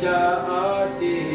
Gati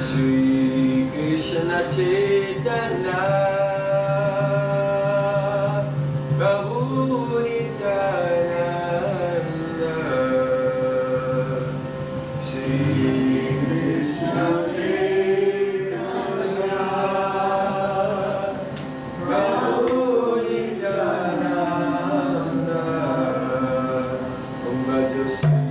Shri Krishna Chaitanya Prabhu Nityananda Shri Krishna Chaitanya Prabhu Nityananda Om Bhajo Shri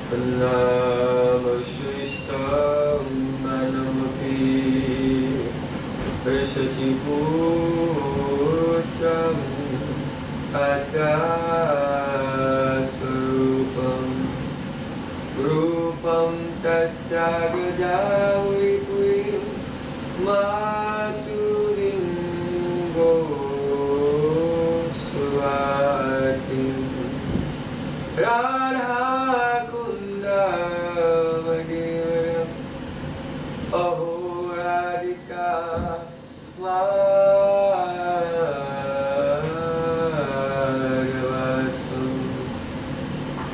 Namasyistam manamapi Vishachiputam Atasarupam Rupam tasya gadaviprim Matulingo swatim Radha Kunda Magiram Aho Radhika Madhavasam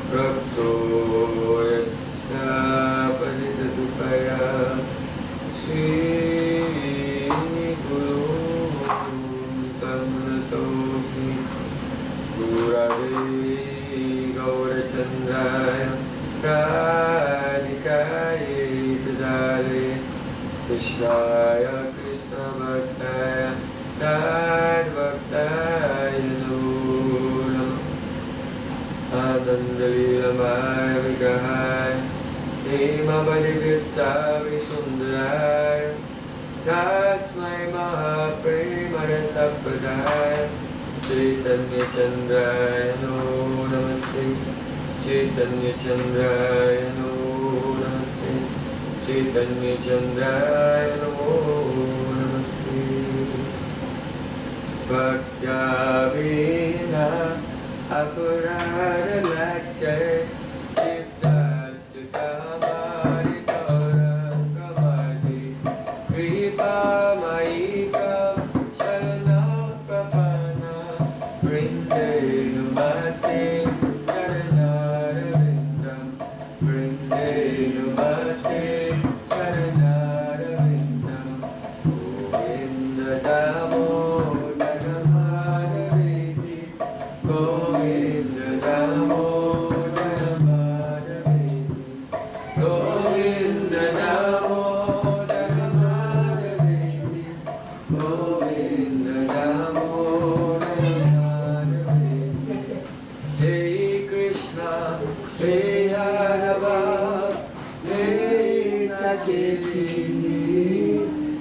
Prapto Yasya Paditadupaya Shri Guru Tamratosmi Gurave Gaurachandraya Radhikaye Tadale Krishnaya Krishna Bhaktaya Tadvaktaya Namo Anandavilamaya Vigahaya Hemavadivyasthavi Sundaraya Tasmai Mahapremarasapradaya Chaitanya Chandraya Namaste Chaitanya Chandraya Namaste Chaitanya Chandraya Namaste Bhaktya Vina Aparada Lakshya Chittastukamari Taurangamadi Kripa Maika Sharana Prapana Brinde Namaste Charanarvindam Brinde Namaste Charanarvindam Govinda Damodara Madhavesi Govinda Damodara Madhavesi Govinda Damodara Madhavesi Govinda Damodara Madhavesi Hey Krishna, Hey Adava, Hey Saketi,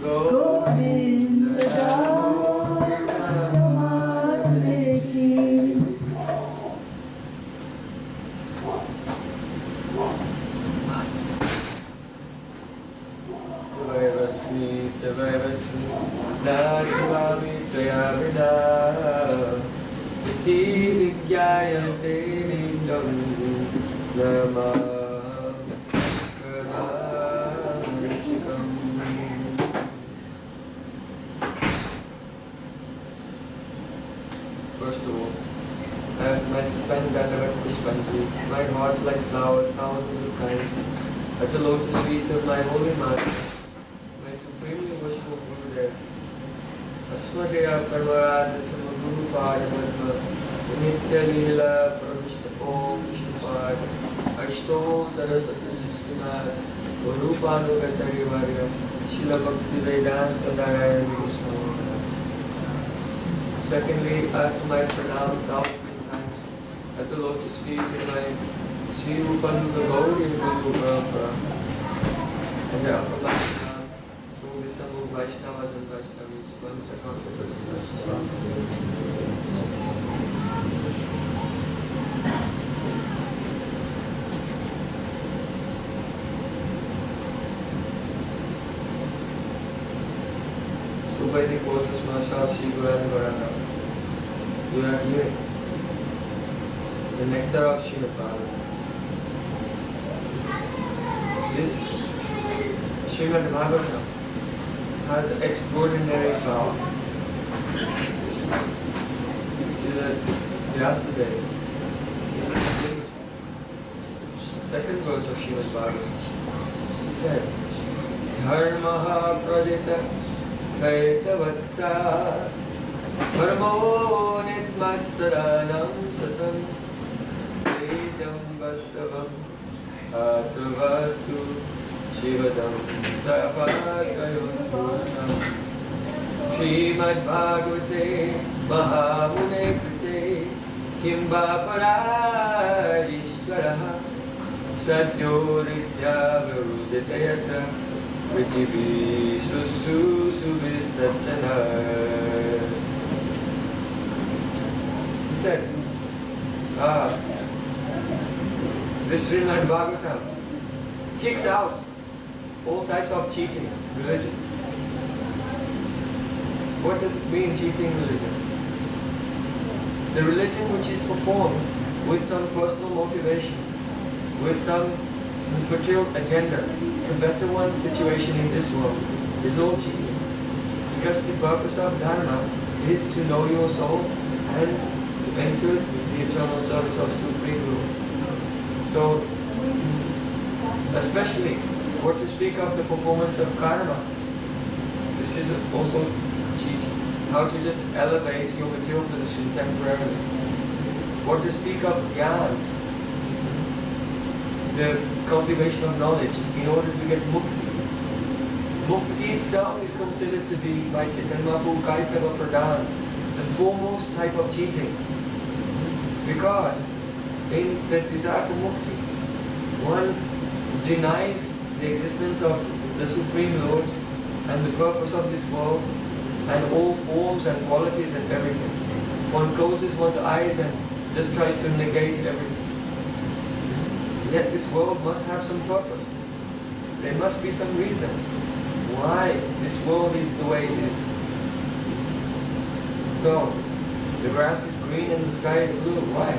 Govinda Damodara Madhavesi. Devayavasmi, Nadivami Trayavina, Iti Vigyayante Nindam Nama Karanam. First of all, I have my sustained Dandavat Pushpanjis, my heart like flowers, thousands of kinds, at the lotus feet of my holy master, my supremely worshipful Gurudev. Asmadaya Parvaradatam Guru Padmadma Nitya Leela Pravishta Om Vishnupad Ashtom Tarasasasisnat Urupanugacharya Varya Shila Bhakti Vedanta Narayana Krishna. Secondly, after my pranam 1,000 times at the lotus feet in my Sri Rupanuga Gauri Guru Parampara, and the upper Vaishnava to the Samu Vaishnavas and Vaishnavis, So by the courses Masha, Shigura and Varana, you are hearing the nectar of Srimad Bhagavatam. This Srimad Bhagavatam has extraordinary power. See that yesterday, second verse of Srimad Bhagavatam, he said, Dharmaha pradita kaitavatta Dharmo nitmatsaranam satam Tejam vastavam Atavastu Shivadam Tapakayon Puranam Srimad Bhagavate Mahamune Krite Kimba Paradishvaraha Sadyoritya Varuditayata Prithvi Susu Subistachana. He said, this Srimad Bhagavatam kicks out all types of cheating religion. What does it mean, cheating religion? The religion which is performed with some personal motivation, with some material agenda to better one's situation in this world, is all cheating. Because the purpose of Dharma is to know your soul and to enter the eternal service of Supreme Lord. So, especially what to speak of the performance of karma, this is also cheating. How to just elevate your material position temporarily. What to speak of jnana, the cultivation of knowledge in order to get mukti. Mukti itself is considered to be by Chaitanya Mahaprabhu Kaikava Pradhan, the foremost type of cheating. Because in the desire for mukti, one denies the existence of the Supreme Lord and the purpose of this world and all forms and qualities and everything. One closes one's eyes and just tries to negate everything. Yet this world must have some purpose. There must be some reason why this world is the way it is. So, the grass is green and the sky is blue. Why?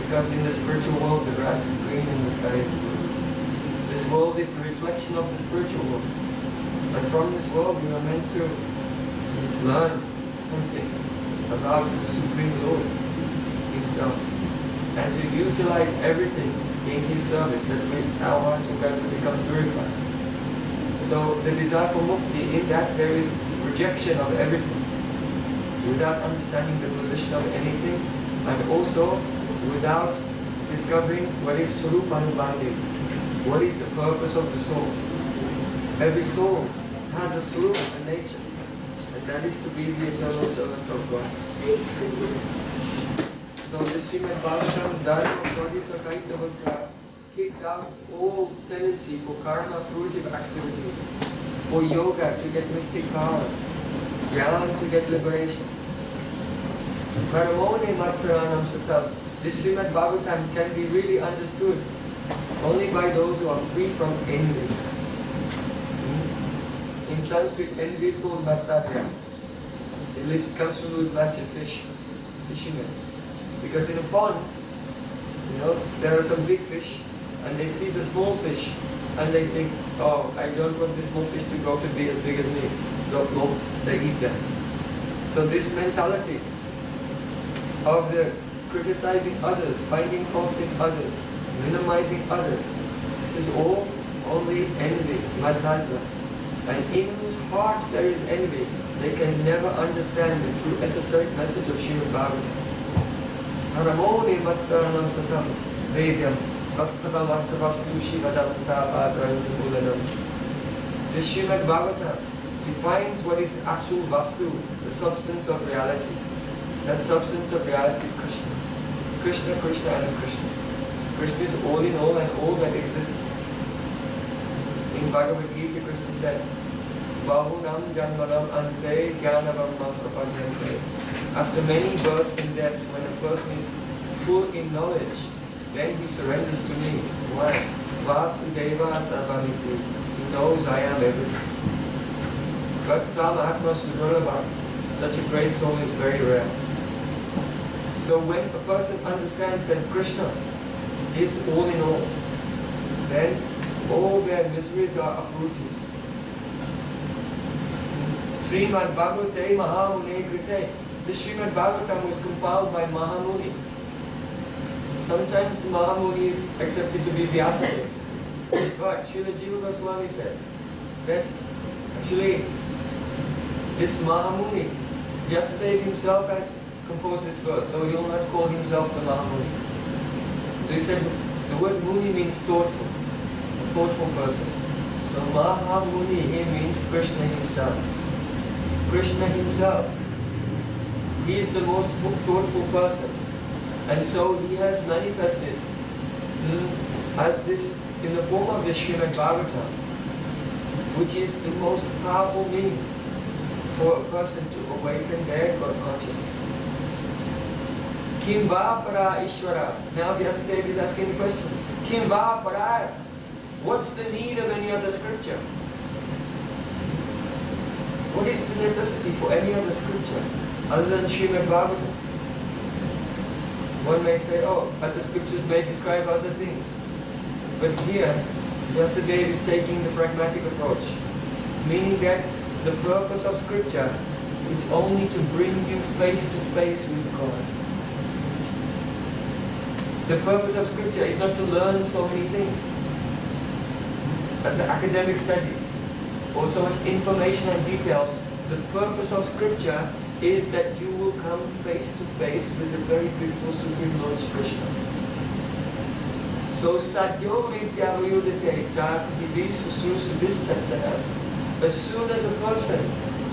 Because in the spiritual world, the grass is green and the sky is blue. This world is a reflection of the spiritual world. And from this world, we are meant to learn something about the Supreme Lord Himself. And to utilize everything in His service, that our hearts will gradually become purified. So the desire for mukti, in that there is rejection of everything, without understanding the position of anything, and also without discovering what is Swarupanubandhi, what is the purpose of the soul. Every soul has a Swarup, a nature, and that is to be the eternal servant of God. So this Srimad Bhagavatam, Dharma Pradita Kaitavakra, kicks out all tendency for karma fruitive activities, for yoga to get mystic powers, jnana to get liberation. Paramone Matsaranam Satam. This Srimad Bhagavatam can be really understood only by those who are free from envy. In Sanskrit, envy is called Vatsadya. It comes from the Vatsya fish, fishiness. Because in a pond, there are some big fish, and they see the small fish, and they think, oh, I don't want this small fish to grow to be as big as me. So, no, they eat them. So this mentality of the criticizing others, finding faults in others, minimizing others, this is all only envy, Matsajja. And in whose heart there is envy, they can never understand the true esoteric message of Srimad Bhagavatam. Haramone Matsaranam Satam Vedyam Vastavamantavastu Shivadamtapadranikulanam. This Srimad Bhagavatam defines what is actual Vastu, the substance of reality. That substance of reality is Krishna. Krishna, Krishna and Krishna. Krishna is all in all and all that exists. In Bhagavad Gita, Krishna said, Bahunam Janmanam Ante Jnanavam Prapadyante. After many births and deaths, when a person is full in knowledge, then he surrenders to me. Why? Vasudeva Sarvamiti. He knows I am everything. But Samahatma Sudurlabha, such a great soul is very rare. So when a person understands that Krishna is all in all, then all their miseries are uprooted. Srimad Bhagavate Mahamune Krite. This Srimad Bhagavatam was compiled by Mahamuni. Sometimes the Mahamuni is accepted to be Vyasadeva. But Srila Jiva Goswami said that actually this Mahamuni, Vyasadeva himself has composed this verse, so he will not call himself the Mahamuni. So he said the word Muni means thoughtful, a thoughtful person. So Mahamuni here means Krishna himself. Krishna himself. He is the most thoughtful person. And so he has manifested as this, in the form of the Srimad Bhagavatam, which is the most powerful means for a person to awaken their God consciousness. Kim va para Ishvara? Now Vyasadeva is asking the question. Kim va para? What's the need of any other scripture? What is the necessity for any other scripture other than Srimad Bhagavatam? One may say, oh, but the scriptures may describe other things. But here, Vyasadeva is taking the pragmatic approach, meaning that the purpose of scripture is only to bring you face to face with God. The purpose of scripture is not to learn so many things as an academic study or so much information and details. The purpose of scripture is that you will come face to face with the very beautiful Supreme Lord Krishna. So sadyo vidyavayudate jakadivi susur subhistatsana. As soon as a person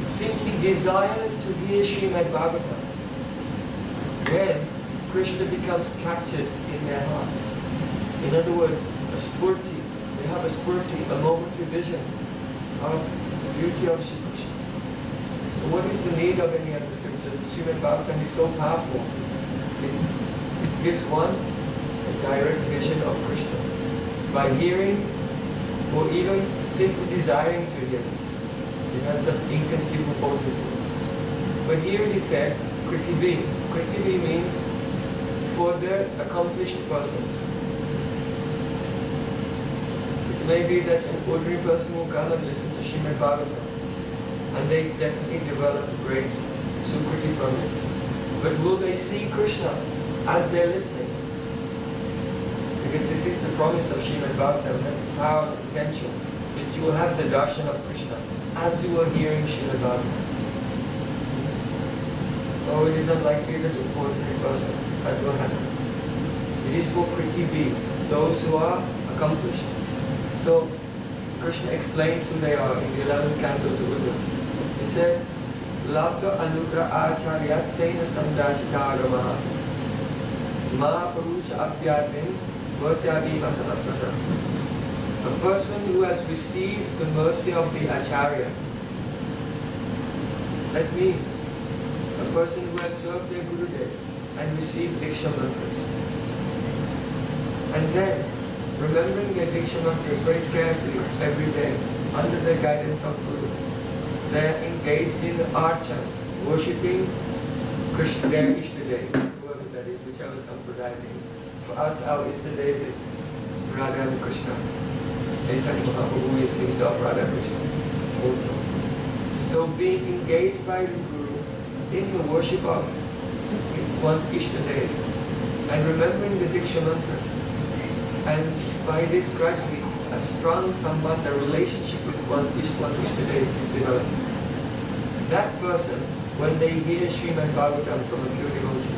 simply desires to hear Srimad Bhagavatam, then Krishna becomes captured in their heart. In other words, a spurti. They have a spurti, a momentary vision of the beauty of Shri Krishna. So what is the need of any other scripture? The Srimad Bhagavatam is so powerful. It gives one a direct vision of Krishna by hearing or even simply desiring to hear it. It has such inconceivable potency. But here it is said, Kritivi. Kritivi means for the accomplished persons. It may be that an ordinary person will come and listen to Srimad Bhagavatam, and they definitely develop great sukriti from this. But will they see Krishna as they're listening? Because this is the promise of Srimad Bhagavatam, has the power and the potential that you will have the darshan of Krishna as you are hearing Srimad Bhagavatam. So it is unlikely that an ordinary person that will happen. It is for Kriti B, those who are accomplished. So Krishna explains who they are in the 11th canto to Uddhav. He said, Labda anugra acharya tena samdashita agamaha ma purusha apyatin vartyadi matanapata. A person who has received the mercy of the acharya, that means a person who has served their Gurudev and received Diksha mantras. And then, remembering their Diksha mantras very carefully every day, under the guidance of Guru, they are engaged in archa, worshipping Krishna, their Ishtadev, whoever that is, whichever sampradaya. For us, our Ishtadev is Radha and Krishna. Chaitanya Mahaprabhu is himself Radha Krishna also. So being engaged by the Guru in the worship of one's Ishtadev and remembering the Diksha mantras, and by this gradually a strong sambandha, relationship with one's Ishtadev is developed. That person, when they hear Srimad Bhagavatam from a pure devotee,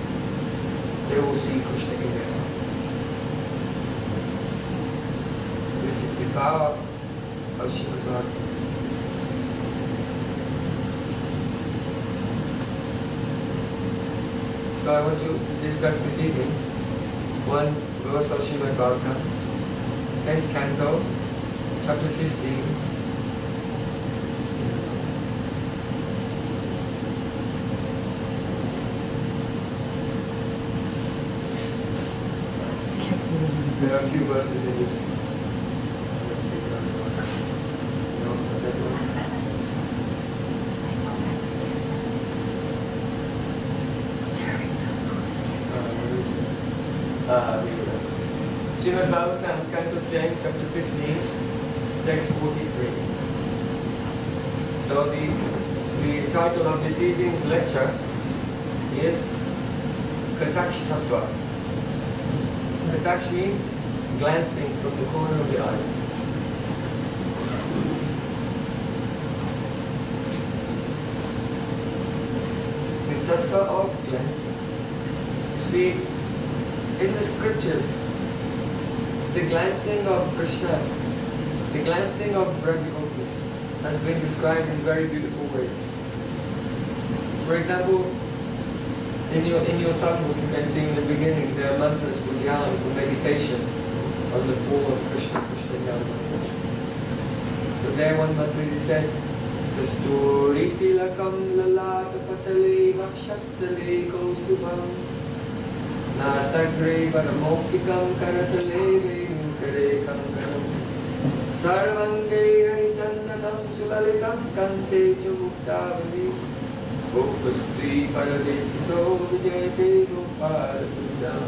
they will see Krishna in their heart. This is the power of Srimad Bhagavatam. So I want to discuss this evening one verse of Srimad Bhagavatam, 10th canto, chapter 15. There are a few verses in this. Let's see. No, not that one. Srimad Bhagavatam, Canto 10, chapter 15, text 43. So the title of this evening's lecture is Kataksh Tattva. Kataksh means glancing from the corner of the eye. The Tattva of glancing. You see, in the scriptures, the glancing of Krishna, the glancing of Brajagopis has been described in very beautiful ways. For example, in your songbook you can see in the beginning there are mantras for dhyan, for meditation. on the form of Krishna, Krishna Jnana. So there one mantra he said, Kasturi tilakam lalata patale vakshastale kaustubham Nasagre varamoktikam karatale venkare kankaram Sarvange hanichandanam sulalitam kante chamuktavali Gopastri paradestito vijayate gopalatudam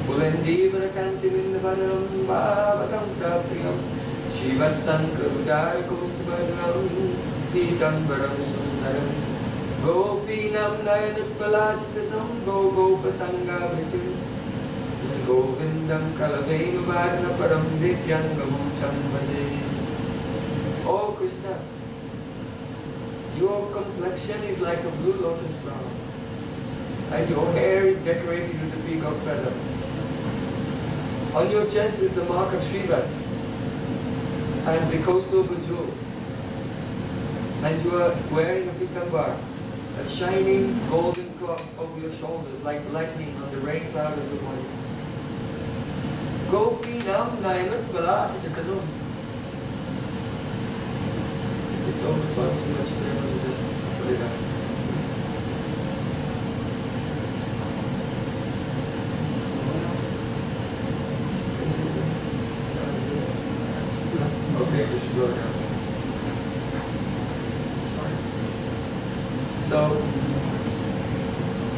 Pulendivara kantiminvaram bhavatam sapriyam Shivat sankarudara kostubhadram Pitambaram sundaram Gopinam nayanutpalajitadam Go gopasangavritim Govindam kalavenu varna param divyangam chambaje Oh Krishna, your complexion is like a blue lotus flower and your hair is decorated with a peacock feather. On your chest is the mark of Shrivats and the coastal jewel. And you are wearing a pitambar, a shining golden cloth over your shoulders like lightning on the rain cloud of the morning. Gopinam nayanat balati jatadum. If it's overflowing too much, then we'll just put it out. Okay, just blow it out. So,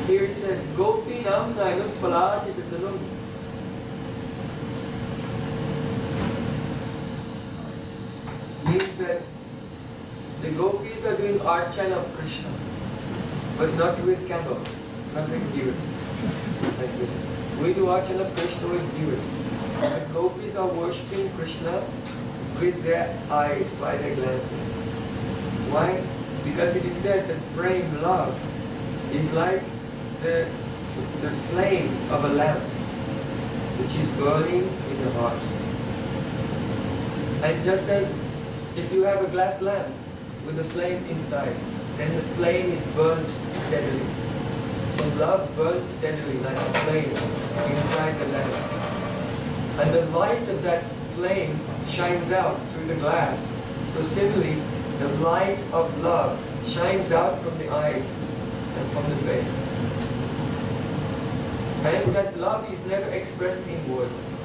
here it said, Gopinam nayanat balati jatadum. Means that the gopis are doing archana of Krishna, but not with candles, not with dewars, like this. We do archana of Krishna with dewars. The gopis are worshipping Krishna with their eyes, by their glances. Why? Because it is said that Prem, love, is like the flame of a lamp, which is burning in the heart. And just as if you have a glass lamp with a flame inside, then the flame is burned steadily. So love burns steadily like a flame inside the lamp. And the light of that flame shines out through the glass. So similarly, the light of love shines out from the eyes and from the face. And that love is never expressed in words.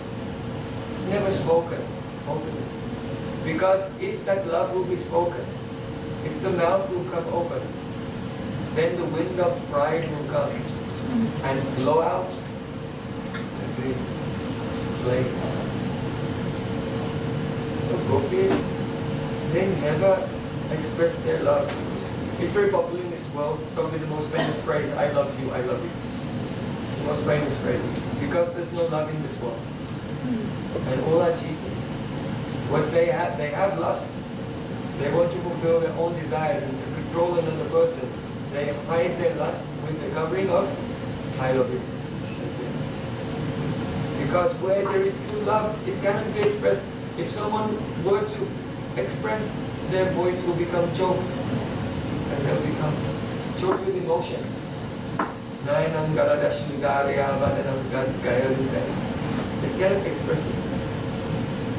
It's never spoken openly. Because if that love will be spoken, if the mouth will come open, then the wind of pride will come and blow out and be flame. So gopis, they never express their love. It's very popular in this world. It's probably the most famous phrase, I love you, I love you. It's the most famous phrase. Because there's no love in this world. And all are cheating. What they have lust. They want to fulfill their own desires and to control another person. They hide their lust with the covering of I love you. Like this. Because where there is true love, it cannot be expressed. If someone were to express, their voice will become choked. And they'll become choked with emotion. They cannot express it.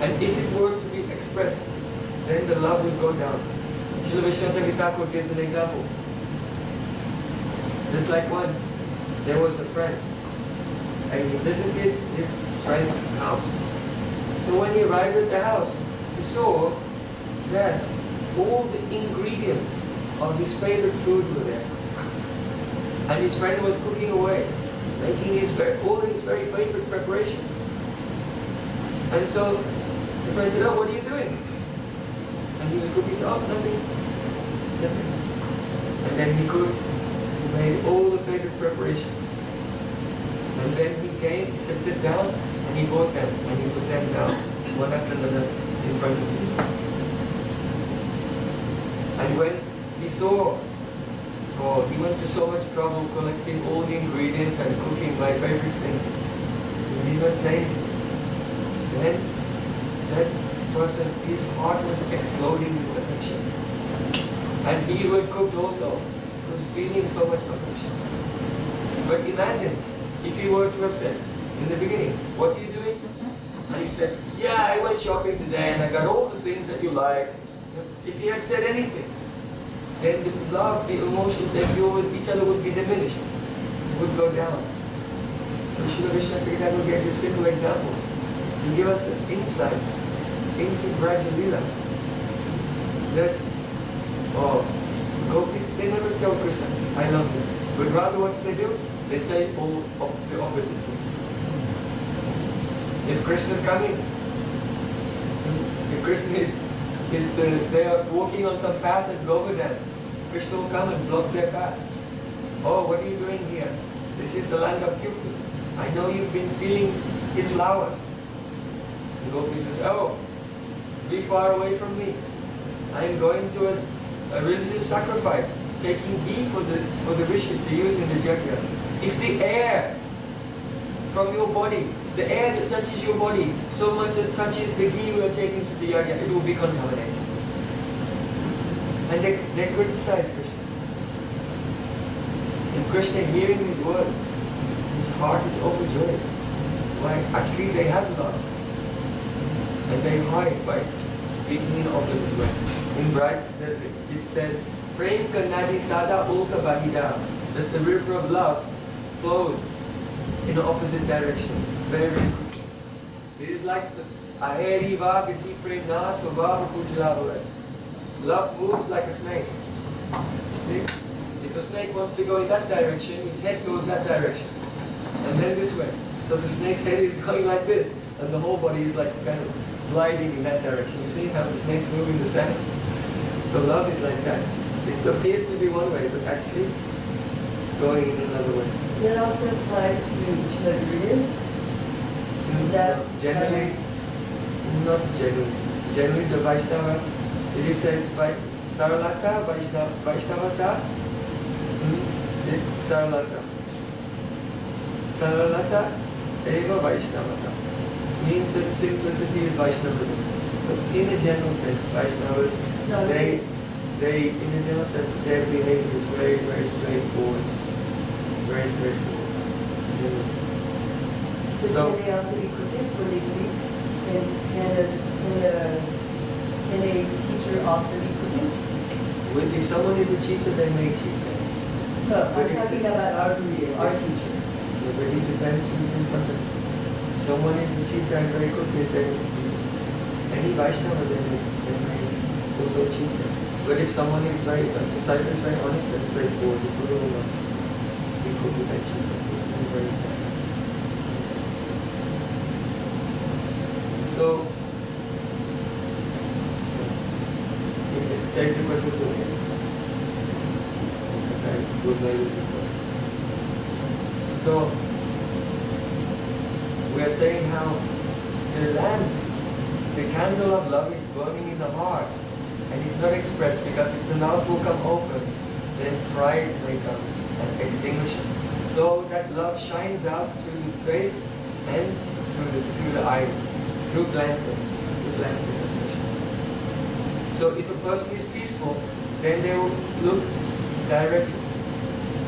And if it were to be expressed, then the love would go down. Srila Vishwanath Thakur gives an example. Just like once, there was a friend, and he visited his friend's house. So when he arrived at the house, he saw that all the ingredients of his favorite food were there. And his friend was cooking away, making all his very favorite preparations. And so the friend said, oh, what are you doing? And he was cooking, he said, oh, nothing. And then he cooked, he made all the favorite preparations. And then he came, he said, sit down, and he brought them, and he put them down, one after another, in front of his son. And when he saw, oh, he went to so much trouble collecting all the ingredients and cooking my favorite things, he did not say anything. Then that person, his heart was exploding with affection. And he who had cooked also was feeling so much affection. But imagine if he were to have said in the beginning, what are you doing? he said, yeah, I went shopping today and I got all the things that you like. If he had said anything, then the love, the emotion that you with each other would be diminished, would go down. So Srila Krishna Chaitanya gave this simple example to give us the insight into Braja Lila. That, gopis, they never tell Krishna, I love you. But rather what do? They say all of the opposite things. If Krishna is coming, if Krishna they are walking on some path at Govardhan, Krishna will come and block their path. Oh, what are you doing here? This is the land of Cupid. I know you've been stealing his flowers. The Gopi says, oh, be far away from me. I am going to a religious sacrifice, taking ghee for the rishis to use in the yajna. If the air from your body, the air that touches your body, so much as touches the ghee we are taking to the yajna, it will be contaminated. And they criticize Krishna. And Krishna, hearing these words, his heart is overjoyed. Why? Actually, they have love. And they hide by speaking in opposite way. In Braj, it said, Prem Kanadi Sada Ulta Bahida, that the river of love flows in the opposite direction. Very, very quickly. It is like the Aheri Vagati Premna Svabhava Pujla. Love moves like a snake. See? If a snake wants to go in that direction, his head goes that direction. And then this way. So the snake's head is going like this, and the whole body is like kind of gliding in that direction. You see how the snakes move in the sand? So love is like that. It appears to be one way, but actually it's going in another way. Does it also apply to Srila Gurudev? Generally, not generally. Generally the Vaishnava, it says by Saralata, Vaishnavata, is Saralata. Saralata eva Vaishnavata. Means that simplicity is Vaishnavism. So in a general sense, Vaishnavas, they in a general sense, their behavior is very, very straightforward. Very straightforward. Generally. But So, can they also be crooked when they speak? Can a teacher also be crooked? if someone is a cheater, they may cheat. No, I'm talking about our Guru, our teacher. Yeah, but it depends who's in front of them. Someone is a cheater and very crooked, then any Vaishnava, they may also cheat. But if someone is very, disciple is very honest and straightforward, the Guru will not be crooked and cheater. So, take the question to me. Because I would not use it. So, we are saying how the lamp, the candle of love is burning in the heart and is not expressed, because if the mouth will come open, then pride may come and extinguish it. So that love shines out through the face and through the eyes, through glancing especially. So if a person is peaceful, then they will look directly.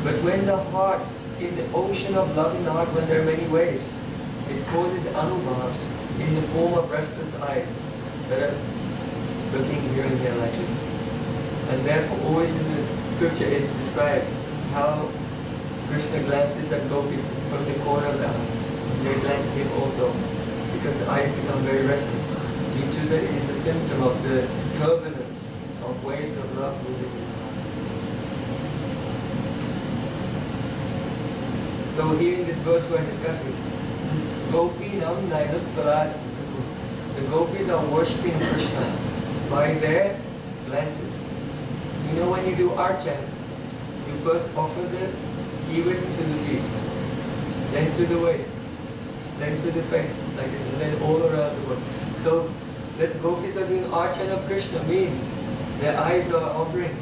But when the heart, in the ocean of love in the heart, when there are many waves, it causes anubhavs in the form of restless eyes that are looking here and there like this. And therefore always in the scripture is described how Krishna glances at gopis from the corner of the eye. They glance at him also, because the eyes become very restless. Due to that, it is a symptom of the turbulence of waves of love moving in the heart. So here in this verse we are discussing, Gopinam Nainat Palaj. The gopis are worshipping Krishna by their glances. You know, when you do archana, you first offer the keywords to the feet, then to the waist, then to the face, like this, and then all around the world. So that gopis are doing archana of Krishna means their eyes are offering,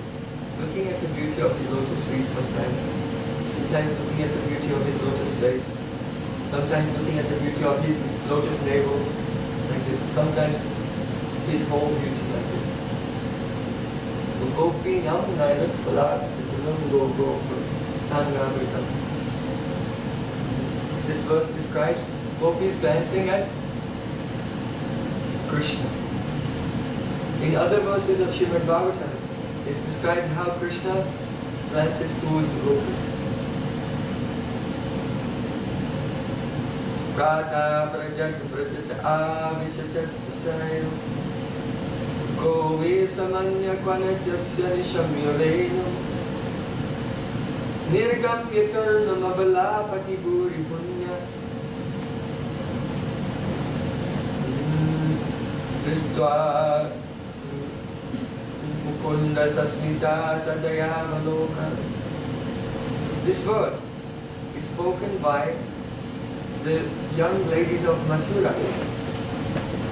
looking at the beauty of his lotus feet sometimes looking at the beauty of his lotus face, sometimes looking at the beauty of his lotus navel, like this, sometimes his whole beauty like this. So Gopinam Naivat Palat Go Sangamritam. This verse describes gopis glancing at Krishna. In other verses of Srimad Bhagavatam, it's described how Krishna glances towards the gopis. Prata prajat prajata avishachastasaya Govi samanya kvanajasya nishamya venu Nirgam yatarnam abalapati bhuri punya Drishtva mukunda sasmita sadayamaloka. This verse is spoken by the young ladies of Mathura.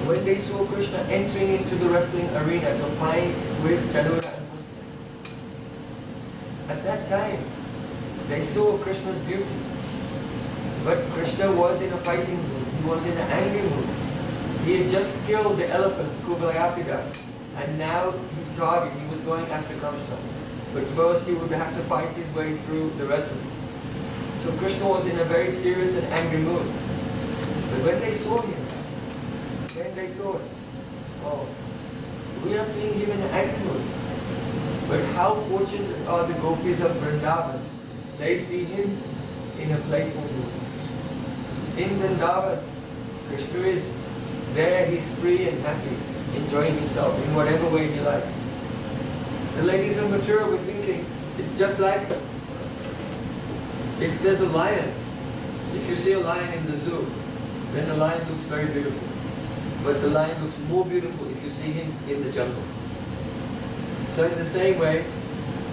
When they saw Krishna entering into the wrestling arena to fight with Chanura and Pushpa, at that time they saw Krishna's beauty. But Krishna was in a fighting mood, he was in an angry mood. He had just killed the elephant, Kuvalayapida, and now his target, he was going after Krsna. But first he would have to fight his way through the wrestlers. So Krishna was in a very serious and angry mood. But when they saw him, then they thought, oh, we are seeing him in an angry mood. But how fortunate are the gopis of Vrindavan? They see him in a playful mood. In Vrindavan, Krishna is there, he's free and happy, enjoying himself in whatever way he likes. The ladies of Mathura were thinking, it's just like if there's a lion, if you see a lion in the zoo, then the lion looks very beautiful. But the lion looks more beautiful if you see him in the jungle. So in the same way,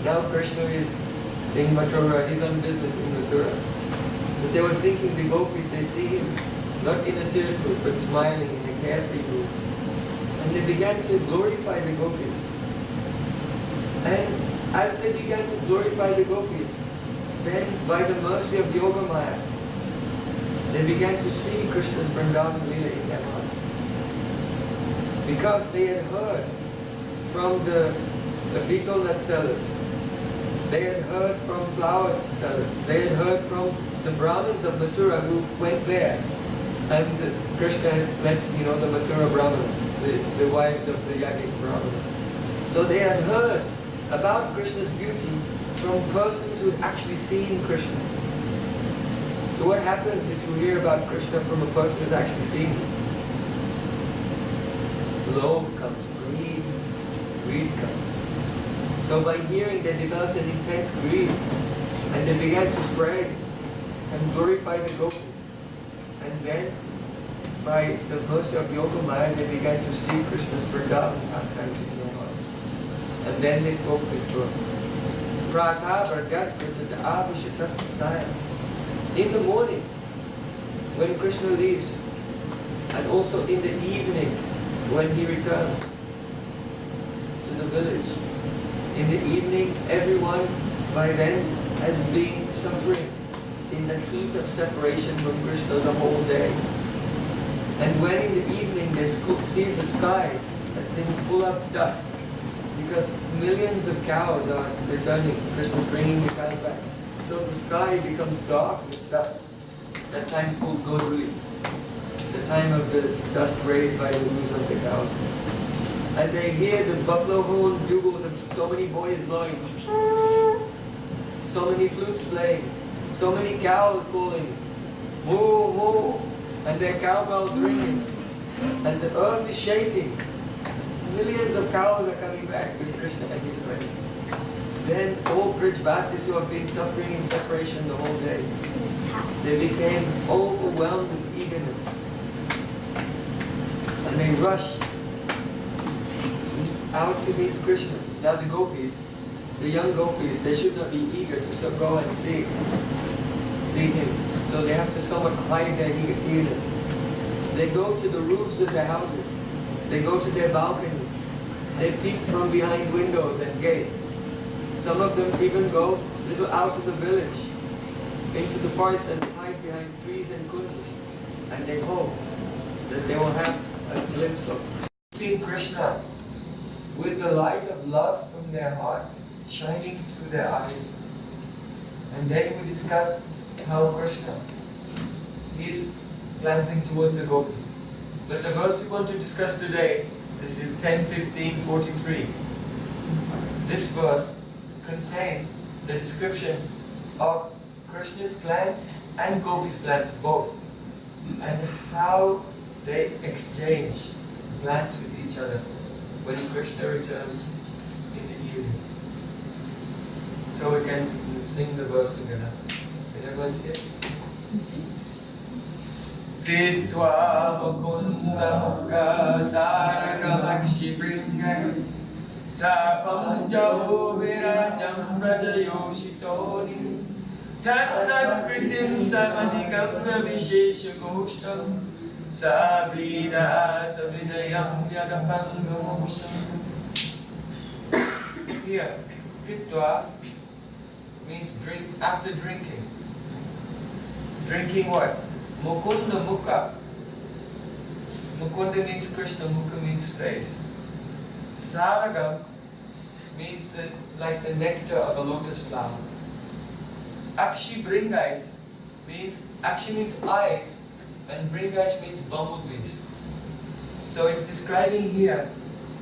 now Krishna is in Mathura, he's on business in Mathura. But they were thinking, the gopis, they see him not in a serious mood, but smiling in a carefree mood. And they began to glorify the gopis. And as they began to glorify the gopis, then by the mercy of Yoga Maya, they began to see Krishna's Vrindavan Leela in their hearts. Because they had heard from the betel nut sellers, they had heard from flower sellers, they had heard from the Brahmins of Mathura who went there. And Krishna had met, the Mathura Brahmanas, the wives of the Yajnik Brahmanas. So they had heard about Krishna's beauty from persons who had actually seen Krishna. So what happens if you hear about Krishna from a person who's actually seen him? Lobe comes, greed comes. So by hearing, they developed an intense greed, and they began to pray and glorify the gopis. And then, by the mercy of Yoga Maya, they began to see Krishna's Vrindavan pastimes in their heart. And then they spoke this verse. In the morning, when Krishna leaves, and also in the evening, when he returns to the village. In the evening, everyone by then has been suffering in the heat of separation from Krishna the whole day. And when in the evening they see the sky has been full of dust, because millions of cows are returning, Krishna is bringing the cows back. So the sky becomes dark with dust. That time is called Godhuli, the time of the dust raised by the hooves of the cows. And they hear the buffalo horn bugles of so many boys blowing, so many flutes playing, so many cows calling, moo, moo, and their cowbells ringing, and the earth is shaking. Millions of cows are coming back with Krishna and his friends. Then all Brijvasis who have been suffering in separation the whole day, they became overwhelmed with eagerness. And they rushed out to meet Krishna. Now the gopis, the young gopis, they should not be eager to go and see him. So they have to somewhat hide their eagerness. They go to the roofs of their houses. They go to their balconies. They peep from behind windows and gates. Some of them even go a little out of the village, into the forest, and hide behind trees and kunjas. And they hope that they will have a glimpse of Krishna with the light of love from their hearts shining through their eyes. And then we discussed how Krishna is glancing towards the gopis. But the verse we want to discuss today, this is 10:15:43. This verse contains the description of Krishna's glance and Gopi's glance both, and how they exchange glance with each other when Krishna returns in the evening. So we can sing the verse together. Can everyone see it? Kritva mukunda mukha saragamakshi bringas tapam jau virajam brajayoshitoni tatsakritim samanigamna vishesha goshtam savrida savinayam yadapangamoksham. Here, Kritva means drink, after drinking. Drinking what? Mukunda mukha. Mukunda means Krishna, mukha means face. Saragam means like the nectar of a lotus flower. Akshi bringais means, Akshi means eyes, and bringais means bumblebees. So it's describing here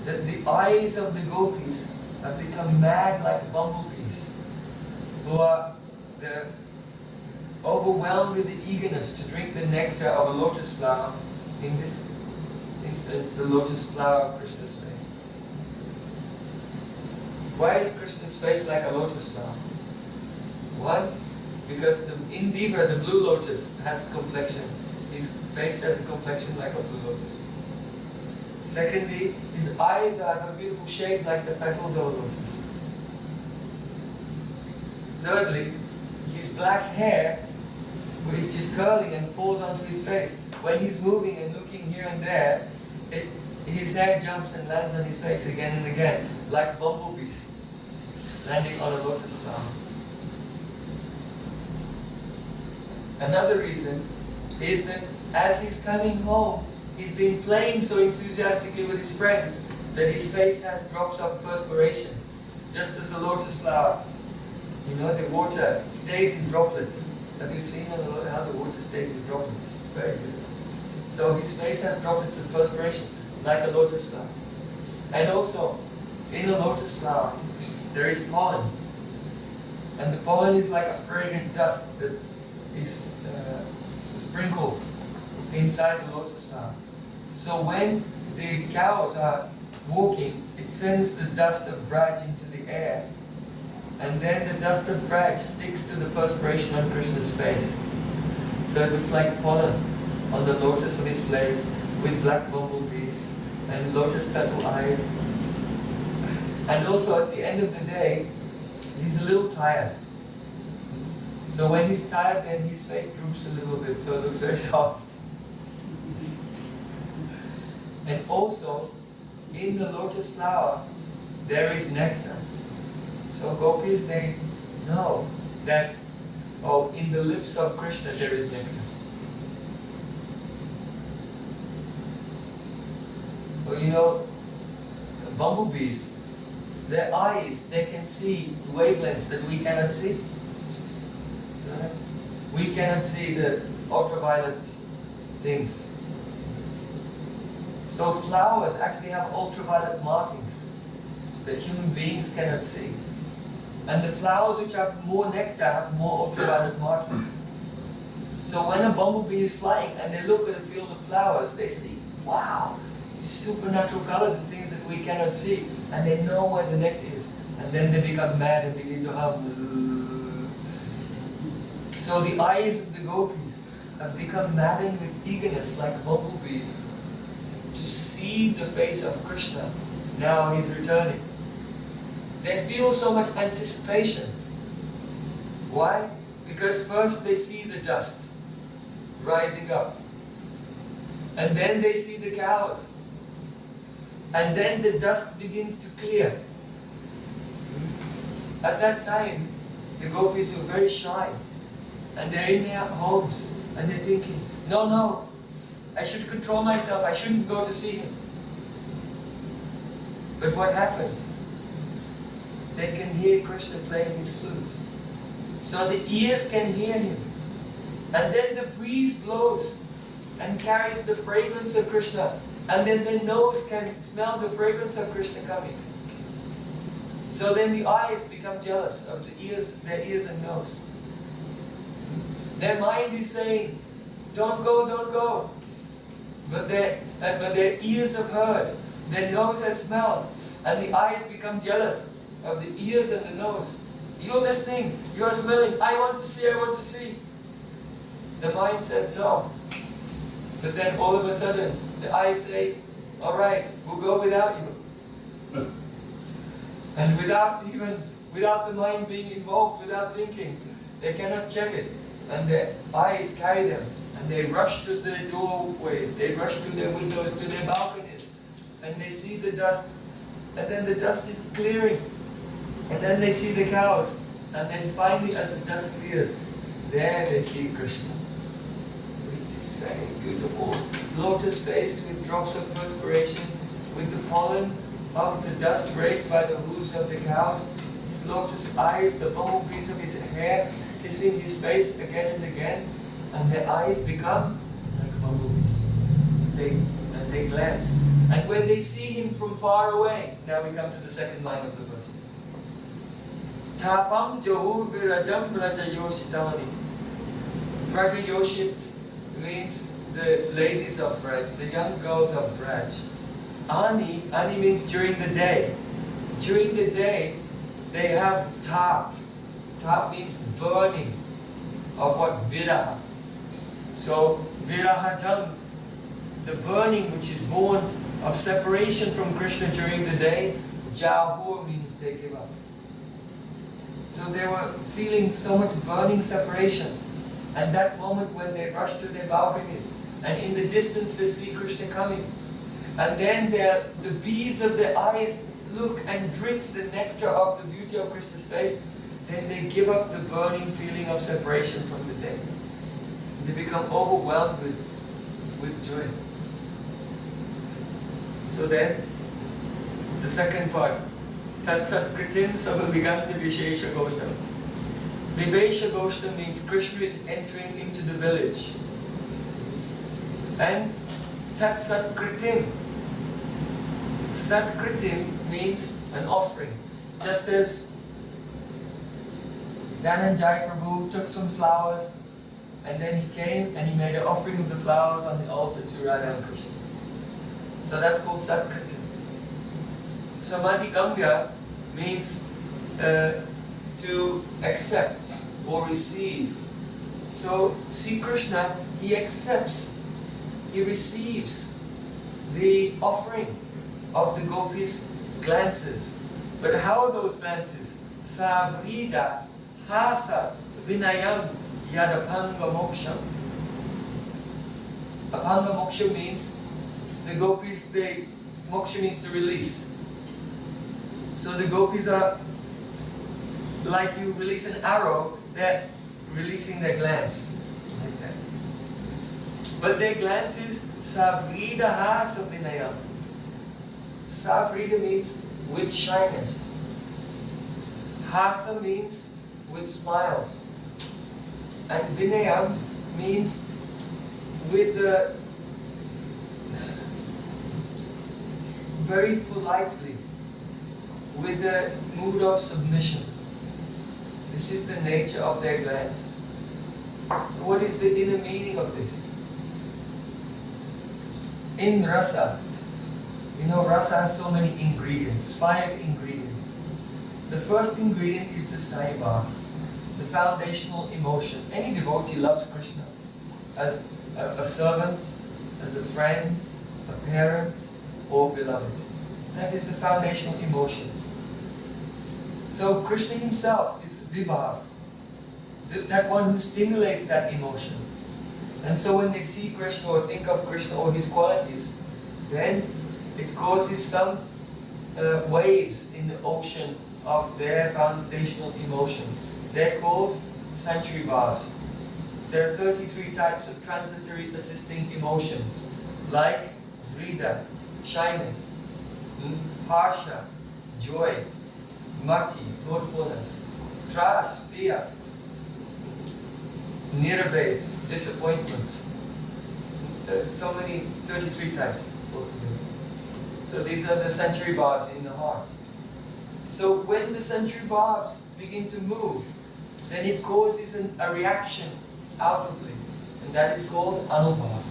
that the eyes of the gopis have become mad like bumblebees, who are overwhelmed with the eagerness to drink the nectar of a lotus flower, in this instance the lotus flower of Krishna's face. Why is Krishna's face like a lotus flower? One, because in Beaver, the blue lotus has a complexion. His face has a complexion like a blue lotus. Secondly, his eyes have a beautiful shape like the petals of a lotus. Thirdly, his black hair, which is just curling and falls onto his face. When he's moving and looking here and there, his hair jumps and lands on his face again and again, like bumblebees landing on a lotus flower. Another reason is that as he's coming home, he's been playing so enthusiastically with his friends that his face has drops of perspiration, just as the lotus flower. You know, the water stays in droplets. Have you seen how the water stays in droplets? Very beautiful. So his face has droplets of perspiration, like a lotus flower. And also, in a lotus flower, there is pollen. And the pollen is like a fragrant dust that is sprinkled inside the lotus flower. So when the cows are walking, it sends the dust of braj into the air. And then the dust of braj sticks to the perspiration on Krishna's face. So it looks like pollen on the lotus of his face with black bumblebees and lotus petal eyes. And also at the end of the day, he's a little tired. So when he's tired, then his face droops a little bit, so it looks very soft. And also, in the lotus flower, there is nectar. So gopis, they know that, in the lips of Krishna there is nectar. So you know, bumblebees, their eyes, they can see wavelengths that we cannot see. Right? We cannot see the ultraviolet things. So flowers actually have ultraviolet markings that human beings cannot see. And the flowers which have more nectar have more ultraviolet markings. So when a bumblebee is flying and they look at a field of flowers, they see, wow, these supernatural colors and things that we cannot see. And they know where the nectar is. And then they become mad and begin to hum. So the eyes of the gopis have become maddened with eagerness like bumblebees to see the face of Krishna. Now he's returning. They feel so much anticipation. Why? Because first they see the dust rising up. And then they see the cows. And then the dust begins to clear. At that time, the gopis were very shy. And they're in their homes. And they're thinking, no, I should control myself. I shouldn't go to see him. But what happens? They can hear Krishna playing his flute. So the ears can hear him. And then the breeze blows and carries the fragrance of Krishna. And then the nose can smell the fragrance of Krishna coming. So then the eyes become jealous of their ears and nose. Their mind is saying, don't go, don't go. But their ears have heard, their nose has smelled, and the eyes become jealous of the ears and the nose. You're listening, you're smelling, I want to see, I want to see. The mind says no. But then all of a sudden, the eyes say, alright, we'll go without you. And without the mind being involved, without thinking, they cannot check it. And their eyes carry them. And they rush to the doorways, they rush to their windows, to their balconies. And they see the dust. And then the dust is clearing. And then they see the cows. And then finally, as the dust clears, there they see Krishna. With this very beautiful lotus face with drops of perspiration, with the pollen of the dust raised by the hooves of the cows, his lotus eyes, the bumblebees of his hair, kissing his face again and again, and their eyes become like bumblebees. And they glance. And when they see him from far away, now we come to the second line of the verse. Tapam Johu Virajam Brajayoshitani. Brajayoshit means the ladies of Braj, the young girls of Braj. Ani means during the day. During the day, they have tap. Tap means burning of what? Viraha. So, virahajam, the burning which is born of separation from Krishna during the day. Jahur means they give up. So they were feeling so much burning separation. And that moment when they rush to their balconies, and in the distance they see Krishna coming. And then the bees of their eyes look and drink the nectar of the beauty of Krishna's face. Then they give up the burning feeling of separation from the day. They become overwhelmed with joy. So then, the second part, Tatsat Kritim Sabhaviganda Vishesha Goshtam. Vivesha Goshtam means Krishna is entering into the village. And Tatsat Kritim. Sat Kritim means an offering. Just as Dhananjay Prabhu took some flowers, and then he came and he made an offering of the flowers on the altar to Radha and Krishna. So that's called Satkritim. So Madhigambya means to accept or receive. So see Krishna, he accepts, he receives the offering of the gopis' glances. But how are those glances? Savrida Hasa Vinayam Yadapanga Moksham. Apanga Moksha means the gopis, moksha means to release. So the gopis are like you release an arrow, they're releasing their glance. Like that. But their glance is Savrida Hasa Vinayam. Savrida means with shyness. Hasa means with smiles. And Vinayam means with very politely, with a mood of submission. This is the nature of their glance. So what is the inner meaning of this? In rasa, you know rasa has so many ingredients, 5 ingredients. The first ingredient is the sthayi-bhav, the foundational emotion. Any devotee loves Krishna as a servant, as a friend, a parent, or beloved. That is the foundational emotion. So Krishna himself is vibhav, that one who stimulates that emotion. And so when they see Krishna or think of Krishna or his qualities, then it causes some waves in the ocean of their foundational emotions. They're called sanctuary bhavs. There are 33 types of transitory assisting emotions, like vrida, shyness, harsha, joy, mati, thoughtfulness, tras, fear, nirved, disappointment, so many, 33 types altogether. So these are the sensory bhavs in the heart. So when the sensory bhavs begin to move, then it causes a reaction outwardly, and that is called anubhav.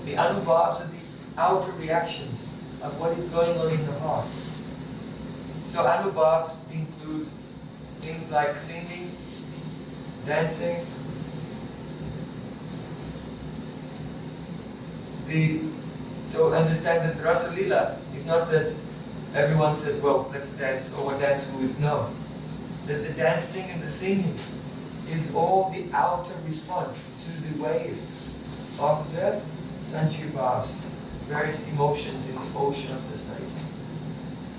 The anubhavs are the outer reactions of what is going on in the heart. So anubhavs include things like singing, dancing, so understand that Rasa Lila is not that everyone says, well, let's dance, or what dance we would know. That the dancing and the singing is all the outer response to the waves of the sensory bhavs, various emotions in the ocean of the state.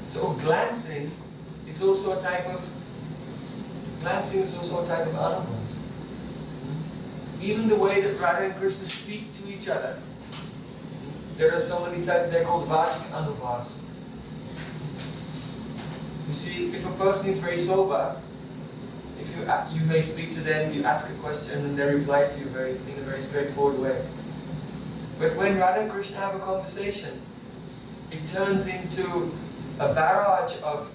So glancing is also a type of anubhav. Even the way that Radha and Krishna speak to each other, there are so many types, they're called vajik anubhavs. You see, if a person is very sober, if you may speak to them, you ask a question and they reply to you in a very straightforward way. But when Radha and Krishna have a conversation, it turns into a barrage of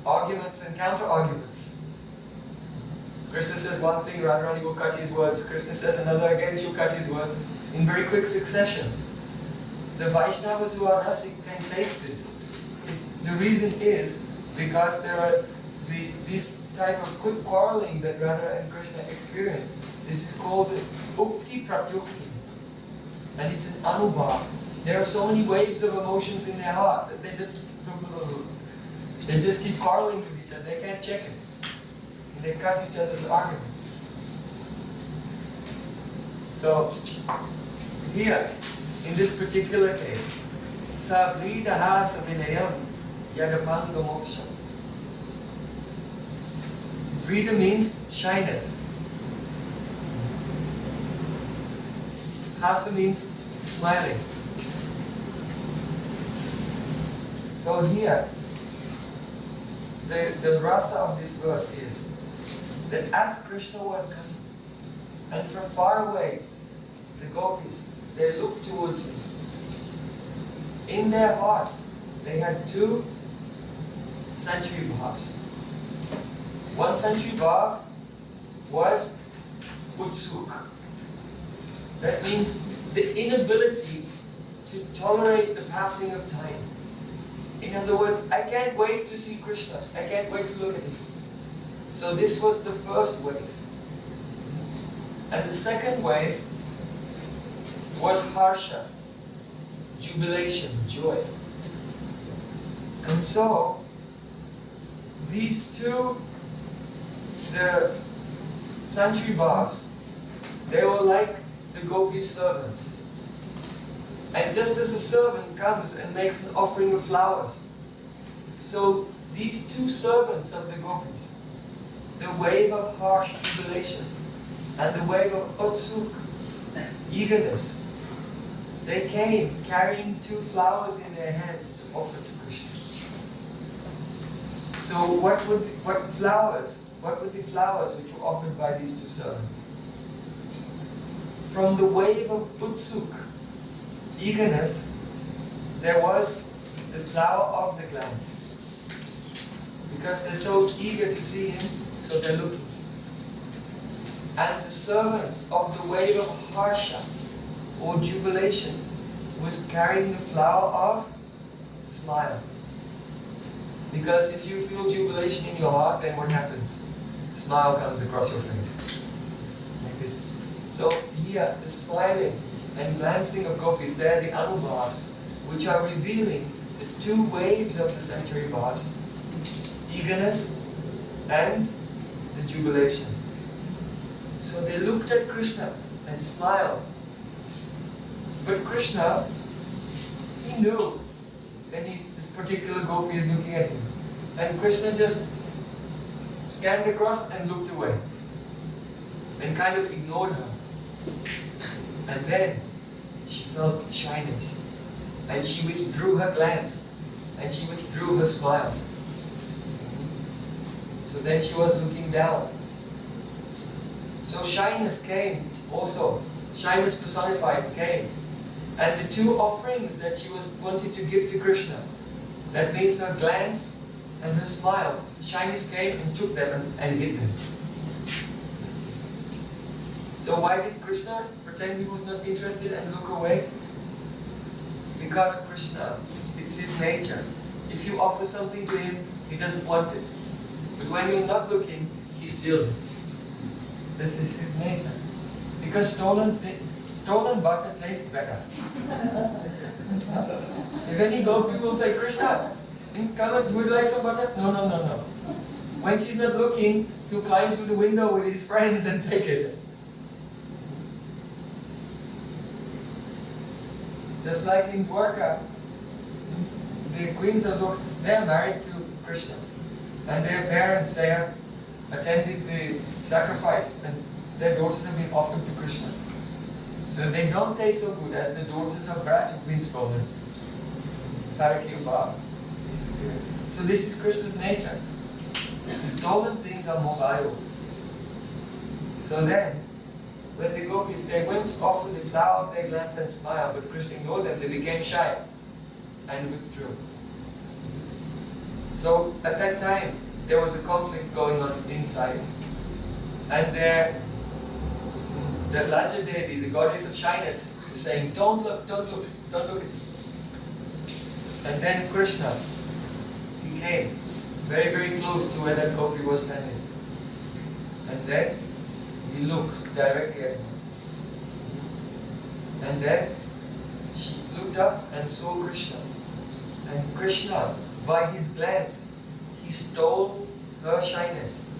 arguments and counter-arguments. Krishna says one thing, Radharani will cut his words. Krishna says another, again she'll cut his words in very quick succession. The Vaishnavas who are rasic can taste this. The reason is because there are this type of quick quarreling that Radha and Krishna experience. This is called ukti pratyukti, and it's an anubhav. There are so many waves of emotions in their heart that they just keep quarreling with each other. They can't check it. And they cut each other's arguments. So here, in this particular case, savridaha savinayam yadapanga moksha. Vrida means shyness. Hasa means smiling. So here, the rasa of this verse is that as Krishna was coming, and from far away, the gopis, they looked towards him. In their hearts, they had two sensory bhavs. One sensory bhav was utsuk. That means the inability to tolerate the passing of time. In other words, I can't wait to see Krishna. I can't wait to look at him. So this was the first wave. And the second wave was harsha, jubilation, joy. And so, these two, the sensory bhavs, they were like the gopis' servants. And just as a servant comes and makes an offering of flowers, so these two servants of the gopis, the wave of harsh jubilation and the wave of utsuk, eagerness, they came carrying two flowers in their hands to offer to Krishna. So what were the flowers which were offered by these two servants? From the wave of utsuk, eagerness, there was the flower of the glance. Because they're so eager to see him, so they're looking. And the servant of the wave of harsha, or jubilation, was carrying the flower of smile. Because if you feel jubilation in your heart, then what happens? A smile comes across your face. Like this. So here, the smiling and glancing of gopis, they are the anubhavs, which are revealing the two waves of the sensory bhavs, eagerness and the jubilation. So they looked at Krishna and smiled. But Krishna, he knew that this particular gopi is looking at him. And Krishna just scanned across and looked away. And kind of ignored her. And then she felt shyness. And she withdrew her glance. And she withdrew her smile. So then she was looking down. So shyness came also shyness personified, came. And the two offerings that she wanted to give to Krishna, that means her glance and her smile, shyness came and took them and hid them. So why did Krishna pretend he was not interested and look away? Because Krishna, it's his nature. If you offer something to him, he doesn't want it. But when you're not looking, he steals it. This is his nature. Because stolen butter tastes better. If any gopi will say, Krishna, come on, would you like some butter? No. When she's not looking, he'll climb through the window with his friends and take it. Just like in Dwarka, the queens of Dwarka, they are married to Krishna. And their parents, they have attended the sacrifice and their daughters have been offered to Krishna. So they don't taste so good as the daughters of Braj who've been stolen. Tarakiyubha is superior. So this is Krishna's nature. The stolen things are more valuable. So then, when the gopis, they went off with the flower of their glance and smile, but Krishna ignored them, they became shy and withdrew. So at that time, there was a conflict going on inside. And the Alachua deity, the goddess of shyness, was saying, don't look at it. And then Krishna, he came very, very close to where that gopi was standing. And then he looked directly at her. And then she looked up and saw Krishna. And Krishna, by his glance, he stole her shyness.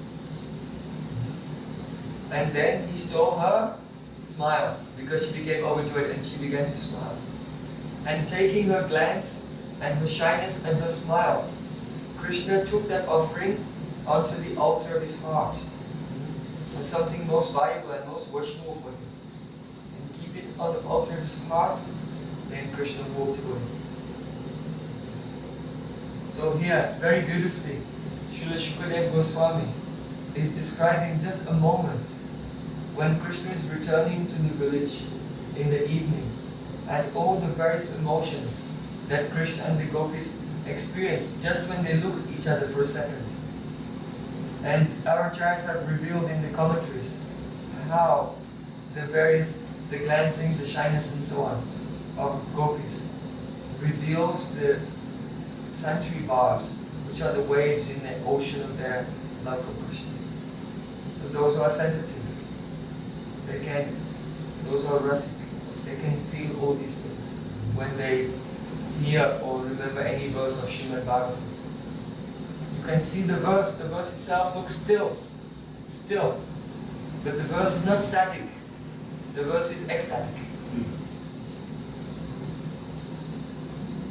And then he stole her smile, because she became overjoyed and she began to smile. And taking her glance and her shyness and her smile, Krishna took that offering onto the altar of his heart. And something most valuable and most worshipful for him. And keep it on the altar of his heart, then Krishna walked away. So here, very beautifully, Srila Shukadeva Goswami is describing just a moment when Krishna is returning to the village in the evening, and all the various emotions that Krishna and the gopis experience just when they look at each other for a second. And our acharyas have revealed in the commentaries how the glancing, the shyness and so on of gopis reveals the sanctuary bars, which are the waves in the ocean of their love for Krishna. So those who are sensitive, those who are rasic, they can feel all these things when they hear or remember any verse of Srimad Bhagavatam. You can see the verse itself looks still, but the verse is not static, the verse is ecstatic.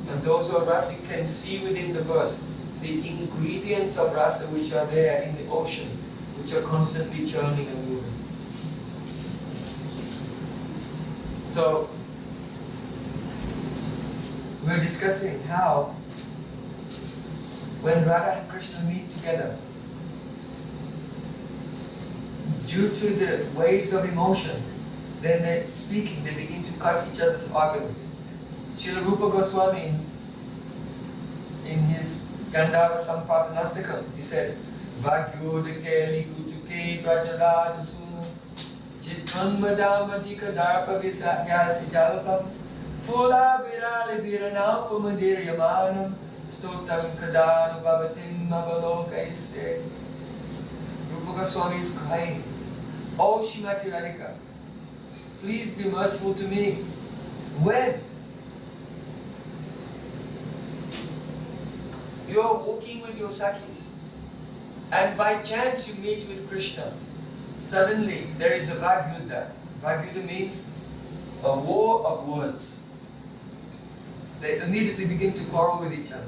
And those who are rasic can see within the verse the ingredients of rasa which are there in the ocean, which are constantly churning and moving. So, we're discussing how when Radha and Krishna meet together, due to the waves of emotion, then they're speaking, they begin to cut each other's arguments. Srila Rupa Goswami, in his Gandhava Sampatanastakam, he said, Vagyodake likutuke brajarajasun chitvanmadamadika darpa visakyasi jalapam Fula virali viranaupamadiri yamanam stotam kadanu bhavatim mavalokaise. Rupa Goswami is crying, Oh Shrimati Radhika, please be merciful to me. When you are walking with your Sakhis and by chance you meet with Krishna, suddenly there is a Vagyuddha. Vagyuddha means a war of words. They immediately begin to quarrel with each other.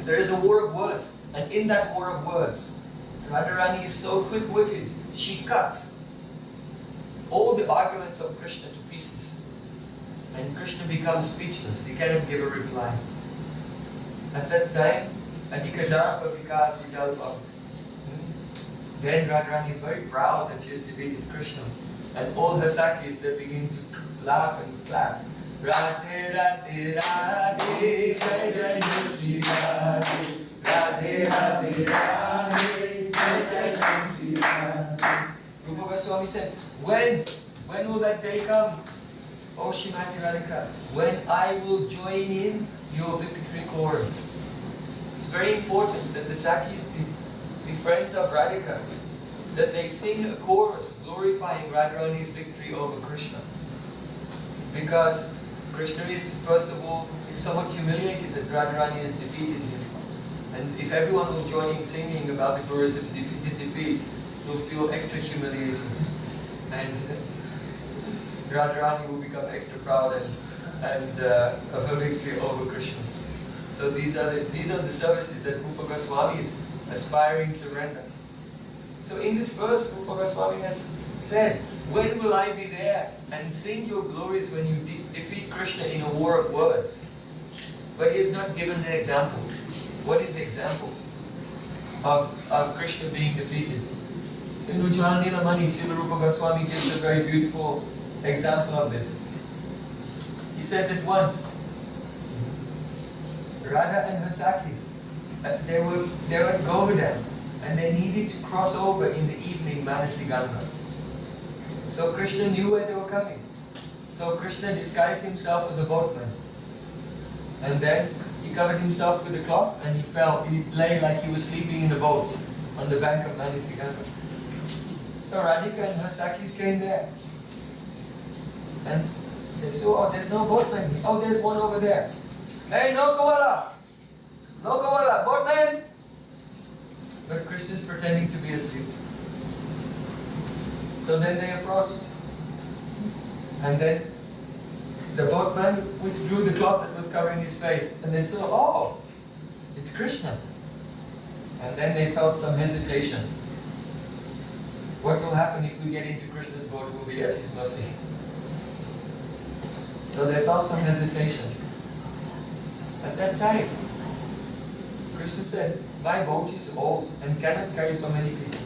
There is a war of words, and in that war of words, Radharani is so quick-witted, she cuts all the arguments of Krishna to pieces. And Krishna becomes speechless, he cannot give a reply. At that time, Adhikadarpa Vikasi Jalpa, Then Radharani is very proud that she has defeated Krishna. And all her Sakhis, they begin to laugh and clap. Radhe Radhe Radhe Jai Jai Jai Shri Radhe. Radhe Radhe Radhe Jai Jai Jai Shri Radhe. Rupa Goswami said, when will that day come? Oh Shrimati Radhika, when I will join in your victory chorus. It's very important that the Sakhis, the friends of Radhika, that they sing a chorus glorifying Radharani's victory over Krishna. Because Krishna is, first of all, is somewhat humiliated that Radharani has defeated him. And if everyone will join in singing about the glories of his defeat, he'll feel extra humiliated. And Radharani will become extra proud and of her victory over Krishna. So these are the services that Rupa Goswami is aspiring to render. So in this verse, Rupa Goswami has said, when will I be there and sing your glories when you defeat Krishna in a war of words? But he has not given an example. What is the example of Krishna being defeated? So in Ujjwala Nilamani, Srila Rupa Goswami gives a very beautiful example of this. He said that once, Radha and her Sakhis, they were at Govardhan and they needed to cross over in the evening Manasi Ganga. So Krishna knew where they were coming. So Krishna disguised himself as a boatman. And then he covered himself with a cloth and he lay like he was sleeping in a boat on the bank of Manasi Ganga. So Radhika and her Sakhis came there. And they saw, oh, there's no boatman here. Oh, there's one over there. Hey, Lokawala! Lokawala, boatman! But Krishna's pretending to be asleep. So then they approached. And then the boatman withdrew the cloth that was covering his face. And they saw, oh, it's Krishna. And then they felt some hesitation. What will happen if we get into Krishna's boat? We'll be at his mercy. So they felt some hesitation. At that time, Krishna said, my boat is old and cannot carry so many people.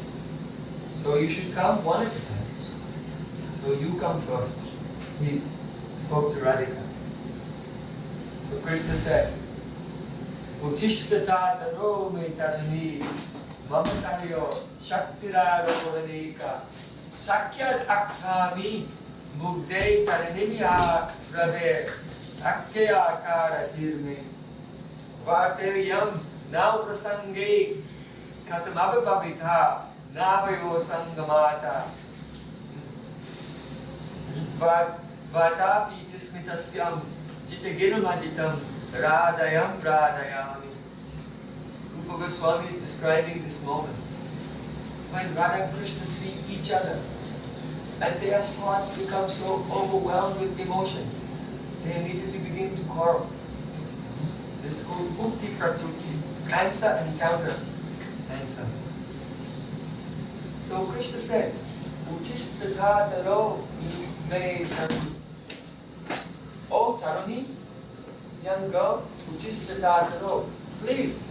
So you should come one at a time. So you come first. He spoke to Radhika. So Krishna said, Utishtata taro me tarani mamataryo shaktira rohaneka sakyad akkhami mugde taranimiya rabe akkaya karatirme varteyam now prasange katamabhabitha navayo sangamata vatapi tismitasyam jitaginamaditam radayam radayami. Rupa Goswami is describing this moment when Radha and Krishna see each other and their hearts become so overwhelmed with emotions, they immediately begin to quarrel. This is called ukti pratyukti, answer and counter answer. So Krishna said, Utistataro me taruni. Oh Taruni, young girl, Utistataro, please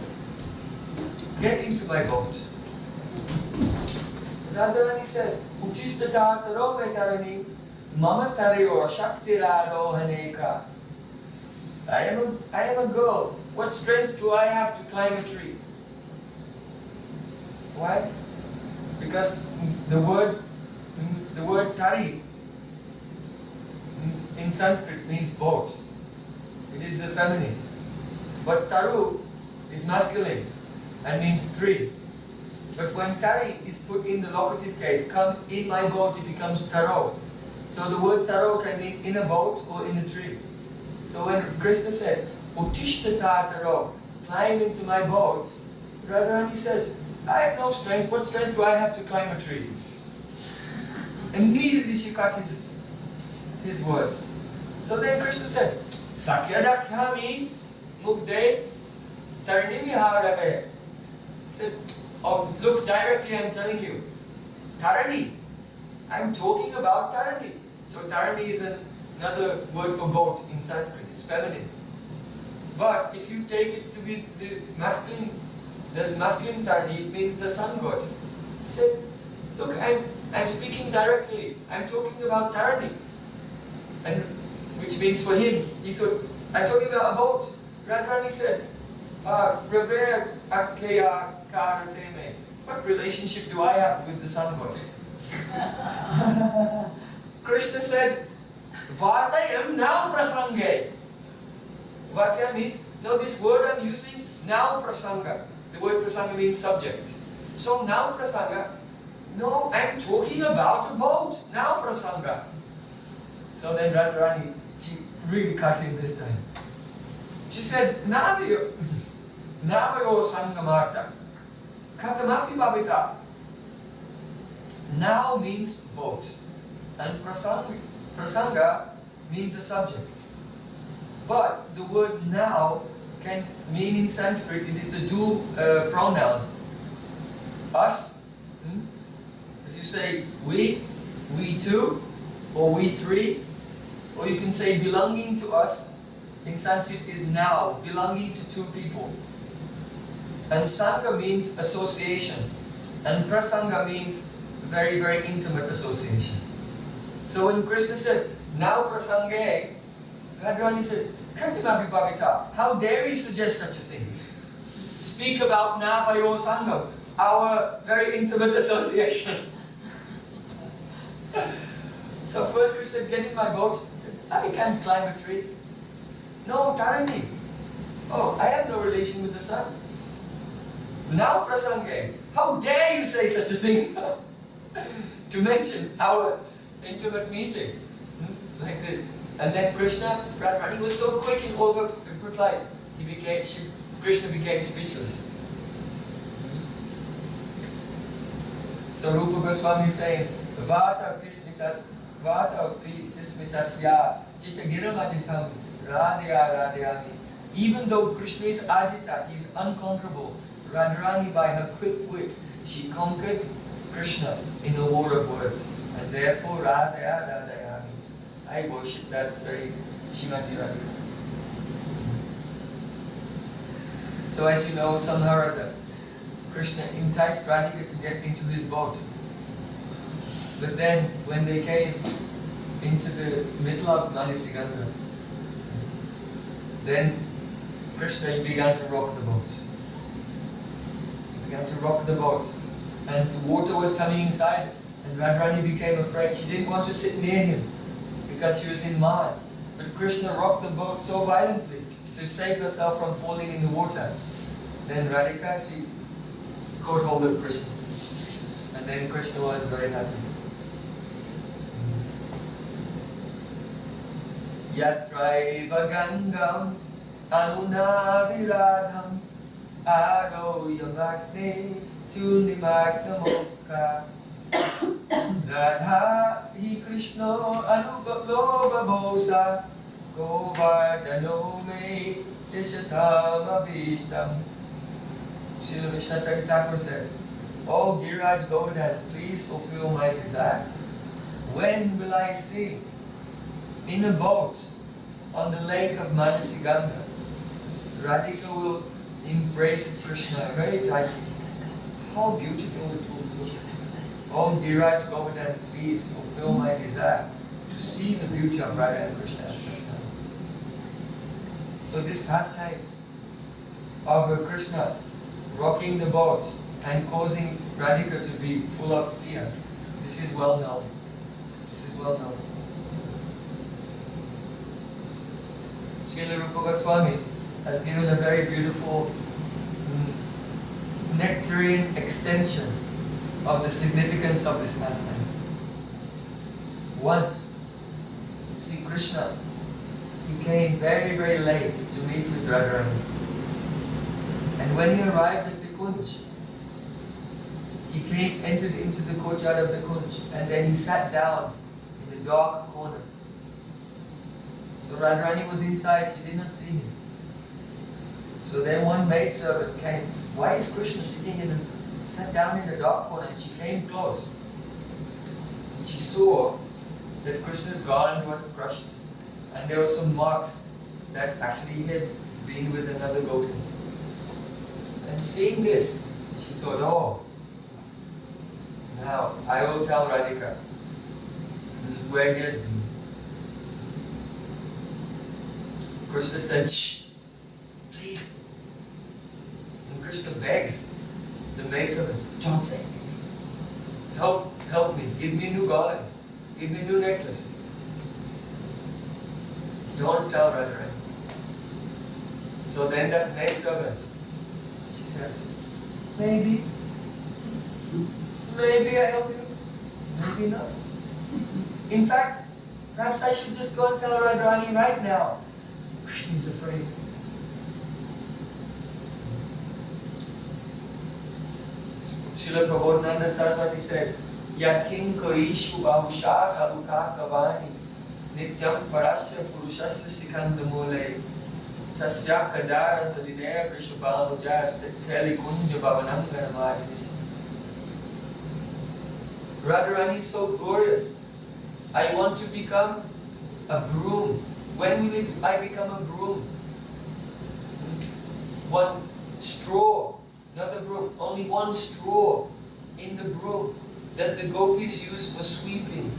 get into my boat. Radharani said, Utistataro me taruni, mama taryo shaktira rohaneka. I am a girl. What strength do I have to climb a tree? Why? Because the word tari in Sanskrit means boat. It is feminine. But taru is masculine and means tree. But when tari is put in the locative case, come in my boat, it becomes taro. So the word taro can mean in a boat or in a tree. So when Krishna said, Utishtata taro, climb into my boat, Radharani says, I have no strength. What strength do I have to climb a tree? Immediately she cut his words. So then Krishna said, Sakyadakyami mugde taranimi harave. He said, oh, look directly, I'm telling you. Tarani. I'm talking about Tarani. So Tarani is another word for boat in Sanskrit. It's feminine. But if you take it to be the masculine, there's masculine Tarani, it means the sun god. He said, look, I'm speaking directly. I'm talking about tyranny. And which means for him, he thought, I'm talking about a boat. Radharani said, Revere Akya Karateme. What relationship do I have with the sun god? Krishna said, Vatayam now prasange. Vataya means, no, this word I'm using, now prasanga. The word prasanga means subject. So now prasanga, no, I'm talking about a boat. Now prasanga. So then Radharani, she really cut him this time. She said, Navayo sangamarta. Katamapi babita. Now means boat. And prasanga means a subject. But the word now can mean in Sanskrit, it is the dual pronoun. Us. If you say we two, or we three, or you can say belonging to us, in Sanskrit is now, belonging to two people. And Sangha means association. And Prasanga means very, very intimate association. So when Krishna says, now Prasange, Radharani said, Katimapi Bhavita, how dare you suggest such a thing? Speak about Navayo Sangha, our very intimate association. So first Krishna said, get in my boat. He said, I can't climb a tree. No, Tarani. Oh, I have no relation with the sun. Now Prasange, how dare you say such a thing? To mention our intimate meeting. Like this. And then Krishna, Radharani was so quick in all the replies. Krishna became speechless. So Rupa Goswami is saying, Vata Prismitasya Jita Giramajitam Radhya Radhyami. Even though Krishna is Ajita, he is unconquerable, Radharani by her quick wit, she conquered Krishna in a war of words. And therefore Radhya Radhyami. I worship that very Shrimati Radhika. So as you know, somehow or other, Krishna enticed Radhika to get into his boat. But then, when they came into the middle of Manisigandha, then Krishna began to rock the boat. He began to rock the boat. And the water was coming inside, and Radharani became afraid. She didn't want to sit near him, because she was in Maya. But Krishna rocked the boat so violently to save herself from falling in the water. Then Radhika, she caught hold of Krishna. And then Krishna was very happy. Yatraiva Gangam Anunaviradham Aroyamagne Tunimagnamoka Radha hi Krishna Anubalobabosa Govardhano me Tishatam Abhistam. Srila Vishnu Thakur says, Oh Giriraj Govardhan, please fulfill my desire. When will I see in a boat on the lake of Manasigandha, Radhika will embrace Krishna very tightly. How beautiful it will look. Oh Giriraj Govardhan, please fulfill my desire to see the beauty of Radha and Krishna at that time. So this pastime of Krishna rocking the boat and causing Radhika to be full of fear, this is well known. This is well known. Srila Rupa Goswami has given a very beautiful nectarian extension of the significance of this pastime. Once, see Krishna, he came very, very late to meet with Radharani. And when he arrived at the Kunj, he entered into the courtyard of the Kunj, and then he sat down in the dark corner. So Radharani was inside, she did not see him. So then one maidservant came, why is Krishna sat down in the dark corner? And she came close. And she saw that Krishna's garland was crushed, and there were some marks that actually he had been with another goat. And seeing this, she thought, oh, Now, I will tell Radhika where he has been. Krishna said, shh, please. And Krishna begs the maidservants, don't say anything. Help me, give me a new garland, give me a new necklace. Don't tell Radharani. So then that maidservant, she says, maybe I help you, maybe not. In fact, perhaps I should just go and tell Radharani right now. Krishna is afraid. Srila Prabodhananda Saraswati said, Yakin Korishu Bahusha Kaluka Kavani Nityam Parasya Purushasya Sikandamule Tasya Kadara Sadidaya Vrishabhanujas Tekeli Kunja Bhavanam Garamadinis. Radharani is so glorious. I want to become a broom. When will I become a broom? One straw, not a broom, only one straw in the broom that the gopis use for sweeping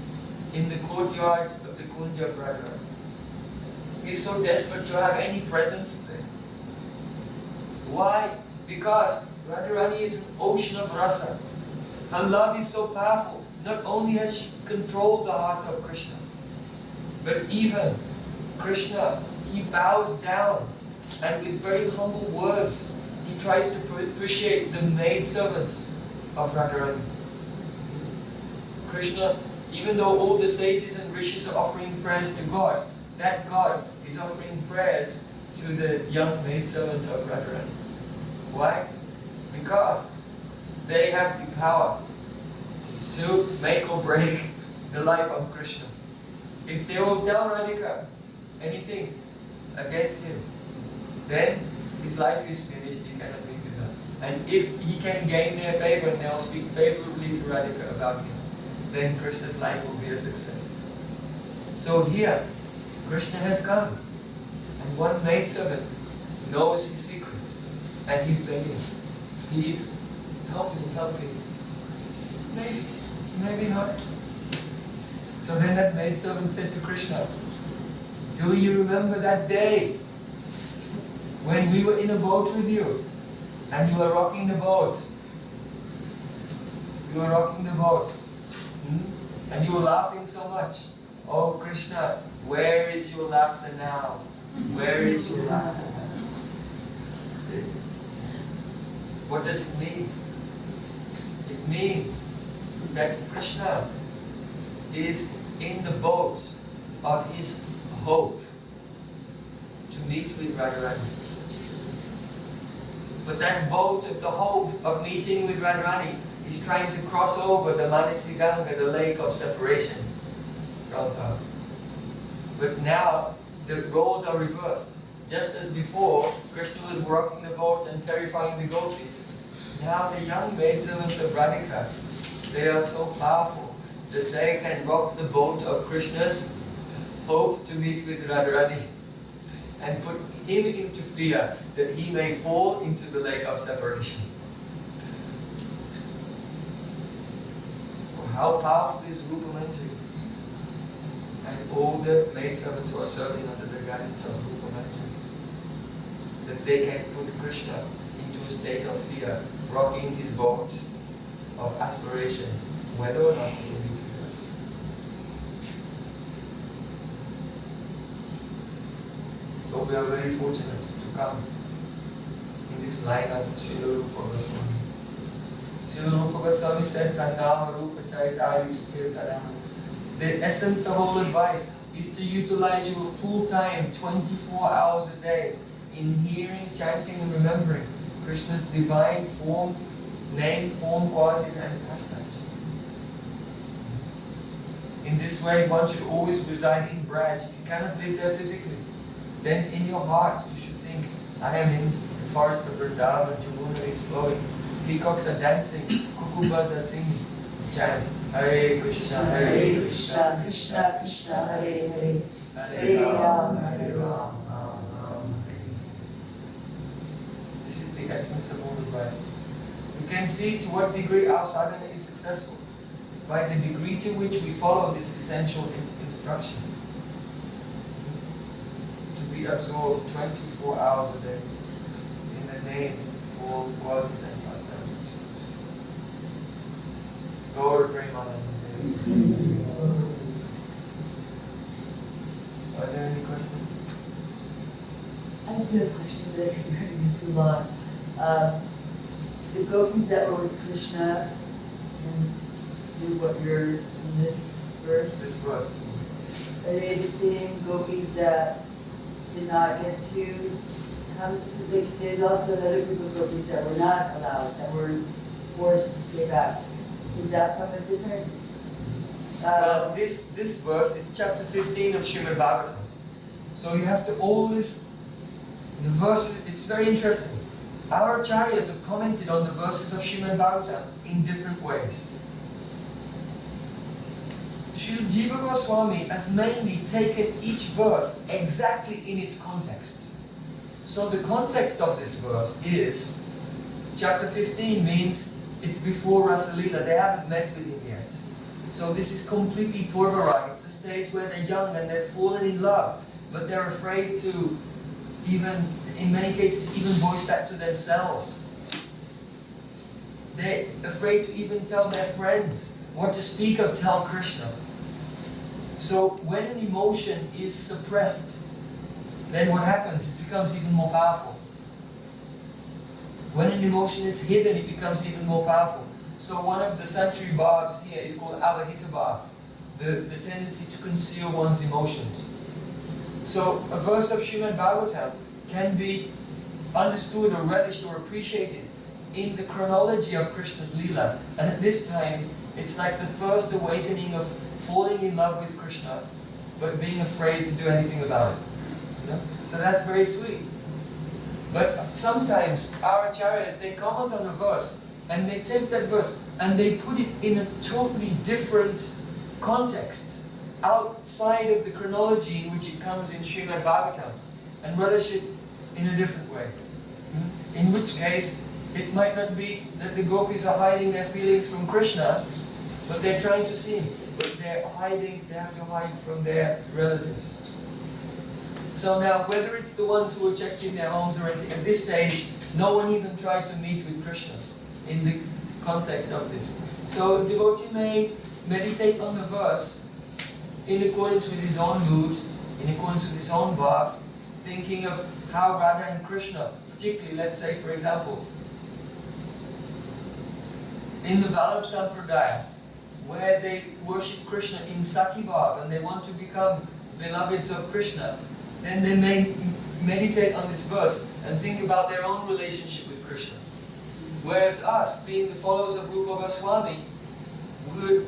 in the courtyard of the Kunja of Radharani. He's so desperate to have any presence there. Why? Because Radharani is an ocean of rasa. Her love is so powerful. Not only has she controlled the hearts of Krishna, but even Krishna, he bows down and with very humble words, he tries to appreciate the maidservants of Radharani. Krishna, even though all the sages and rishis are offering prayers to God, that God is offering prayers to the young maidservants of Radharani. Why? Because they have the power to make or break the life of Krishna. If they will tell Radhika anything against him, then his life is finished, he cannot be with her. And if he can gain their favor and they'll speak favorably to Radhika about him, then Krishna's life will be a success. So here, Krishna has come, and one maidservant knows his secrets, and he's begging, please help me. It's just, maybe not. So then that maidservant said to Krishna, do you remember that day when we were in a boat with you and you were rocking the boat? You were rocking the boat. And you were laughing so much. Oh Krishna, where is your laughter now? Where is your laughter now? What does it mean? It means that Krishna is in the boat of his hope to meet with Radharani. But that boat of the hope of meeting with Radharani is trying to cross over the Manasi Ganga, the lake of separation from her. But now the roles are reversed. Just as before, Krishna was rocking the boat and terrifying the gopis. Now the young maidservants of Radhika, they are so powerful that they can rock the boat of Krishna's hope to meet with Radharani and put him into fear that he may fall into the lake of separation. So how powerful is Rupa Manjari? And all the maidservants who are serving under the guidance of Rupa Manjari, that they can put Krishna into a state of fear, rocking his boat of aspiration, whether or not he will be together. So we are very fortunate to come in this line of Srila Rupa Goswami. Srila Rupa Goswami said, Tannama Rupa Chaitari Sukirtana. The essence of all advice is to utilize your full time, 24 hours a day, in hearing, chanting and remembering Krishna's divine form, name, form, qualities and pastimes. In this way, one should always reside in Braj. If you cannot live there physically, then in your heart you should think, I am in the forest of Vrindavan, Jamuna is flowing, peacocks are dancing, kukubas are singing. Chant, Hare Krishna, Hare Krishna, Krishna Krishna, Hare Hare, Hare Ram, Hare Ram, Ram Ram, Hare. This is the essence of all advice. You can see to what degree our sadhana is successful. by the degree to which we follow this essential instruction. To be absorbed 24 hours a day in the name of all qualities and pastimes of Jesus. Gaur Premanand. Are there any questions? I do have a question that I'm running too long. The gopis that were with Krishna and do what you're in this verse. This verse. Are they the same gopis that did not get to come to, like, there's also another group of gopis that were not allowed, that were forced to stay back. Is that from a different? Well, this verse, it's chapter 15 of Srimad Bhagavatam. So you have to always, the verses, it's very interesting. Our acharyas have commented on the verses of Srimad Bhagavatam in different ways. Srila Jiva Goswami has mainly taken each verse exactly in its context. So the context of this verse is, chapter 15 means it's before Rasa Leela, they haven't met with him yet. So this is completely Purvarag, it's a stage where they're young and they've fallen in love, but they're afraid to even, in many cases, even voice that to themselves. They're afraid to even tell their friends, what to speak of tell Krishna. So when an emotion is suppressed, then what happens? It becomes even more powerful. When an emotion is hidden, it becomes even more powerful. So one of the century bhavs here is called avahita bhav, the tendency to conceal one's emotions. So a verse of Srimad Bhagavatam can be understood or relished or appreciated in the chronology of Krishna's Leela. And at this time, it's like the first awakening of falling in love with Krishna, but being afraid to do anything about it. You know? So that's very sweet. But sometimes our acharyas, they comment on a verse, and they take that verse and they put it in a totally different context, outside of the chronology in which it comes in Srimad Bhagavatam, and relish it in a different way. In which case, it might not be that the gopis are hiding their feelings from Krishna, but they're trying to see him. But they're hiding, they have to hide from their relatives. So now, whether it's the ones who are checked in their homes or anything, at this stage, no one even tried to meet with Krishna in the context of this. So a devotee may meditate on the verse in accordance with his own mood, in accordance with his own bhav, thinking of how Radha and Krishna, particularly, let's say for example, in the Vallabh Sampradaya, where they worship Krishna in Sakhi bhav and they want to become beloveds of Krishna, then they may meditate on this verse and think about their own relationship with Krishna. Whereas us, being the followers of Rupa Goswami, would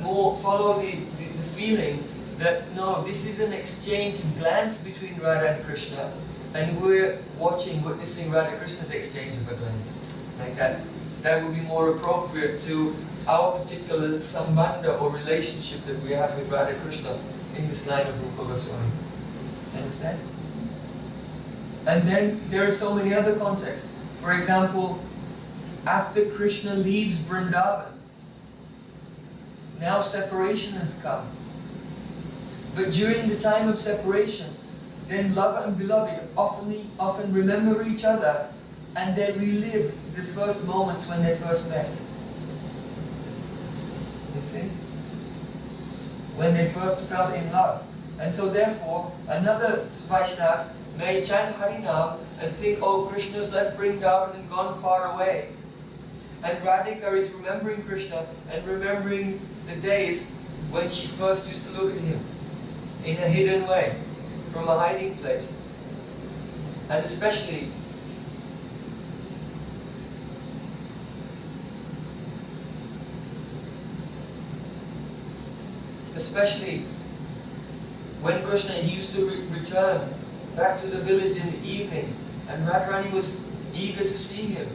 more follow the feeling that no, this is an exchange of glance between Radha and Krishna, and we're witnessing Radha Krishna's exchange of a glance. Like that. That would be more appropriate to our particular sambandha or relationship that we have with Radha Krishna in this line of Rupa Goswami. Understand? And then there are so many other contexts. For example, after Krishna leaves Vrindavan, now separation has come. But during the time of separation, then lover and beloved often remember each other and they relive the first moments when they first met. You see? When they first fell in love. And so therefore, another Vaishnav may chant Harinam and think, oh, Krishna's left Vrindavan and gone far away. And Radhika is remembering Krishna and remembering the days when she first used to look at him in a hidden way, from a hiding place. And especially when Krishna used to return back to the village in the evening, and Radharani was eager to see him.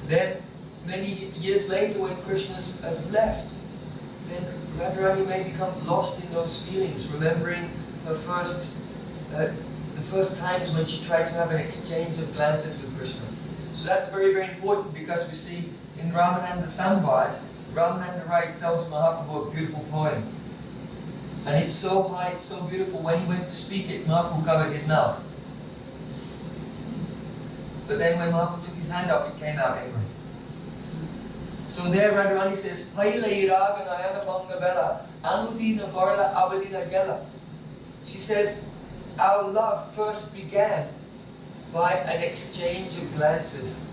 Then, many years later, when Krishna has left, then Radharani may become lost in those feelings, remembering her the first times when she tried to have an exchange of glances with Krishna. So that's very, very important, because we see in Ramananda Samvad, Ramananda Rai tells Mahaprabhu a beautiful poem. And it's so high, it's so beautiful, when he went to speak it, Mahaprabhu covered his mouth. But then when Mahaprabhu took his hand off, it came out anyway. So there Radharani says, she says, our love first began by an exchange of glances.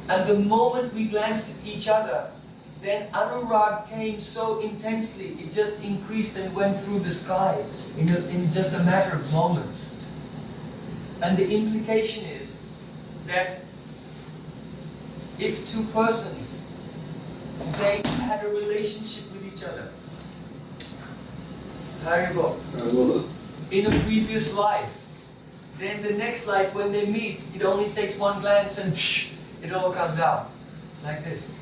And the moment we glanced at each other, then Anurag came so intensely, it just increased and went through the sky in just a matter of moments. And the implication is that if two persons, they had a relationship with each other, Haribo, in a previous life, then the next life when they meet, it only takes one glance and it all comes out, like this.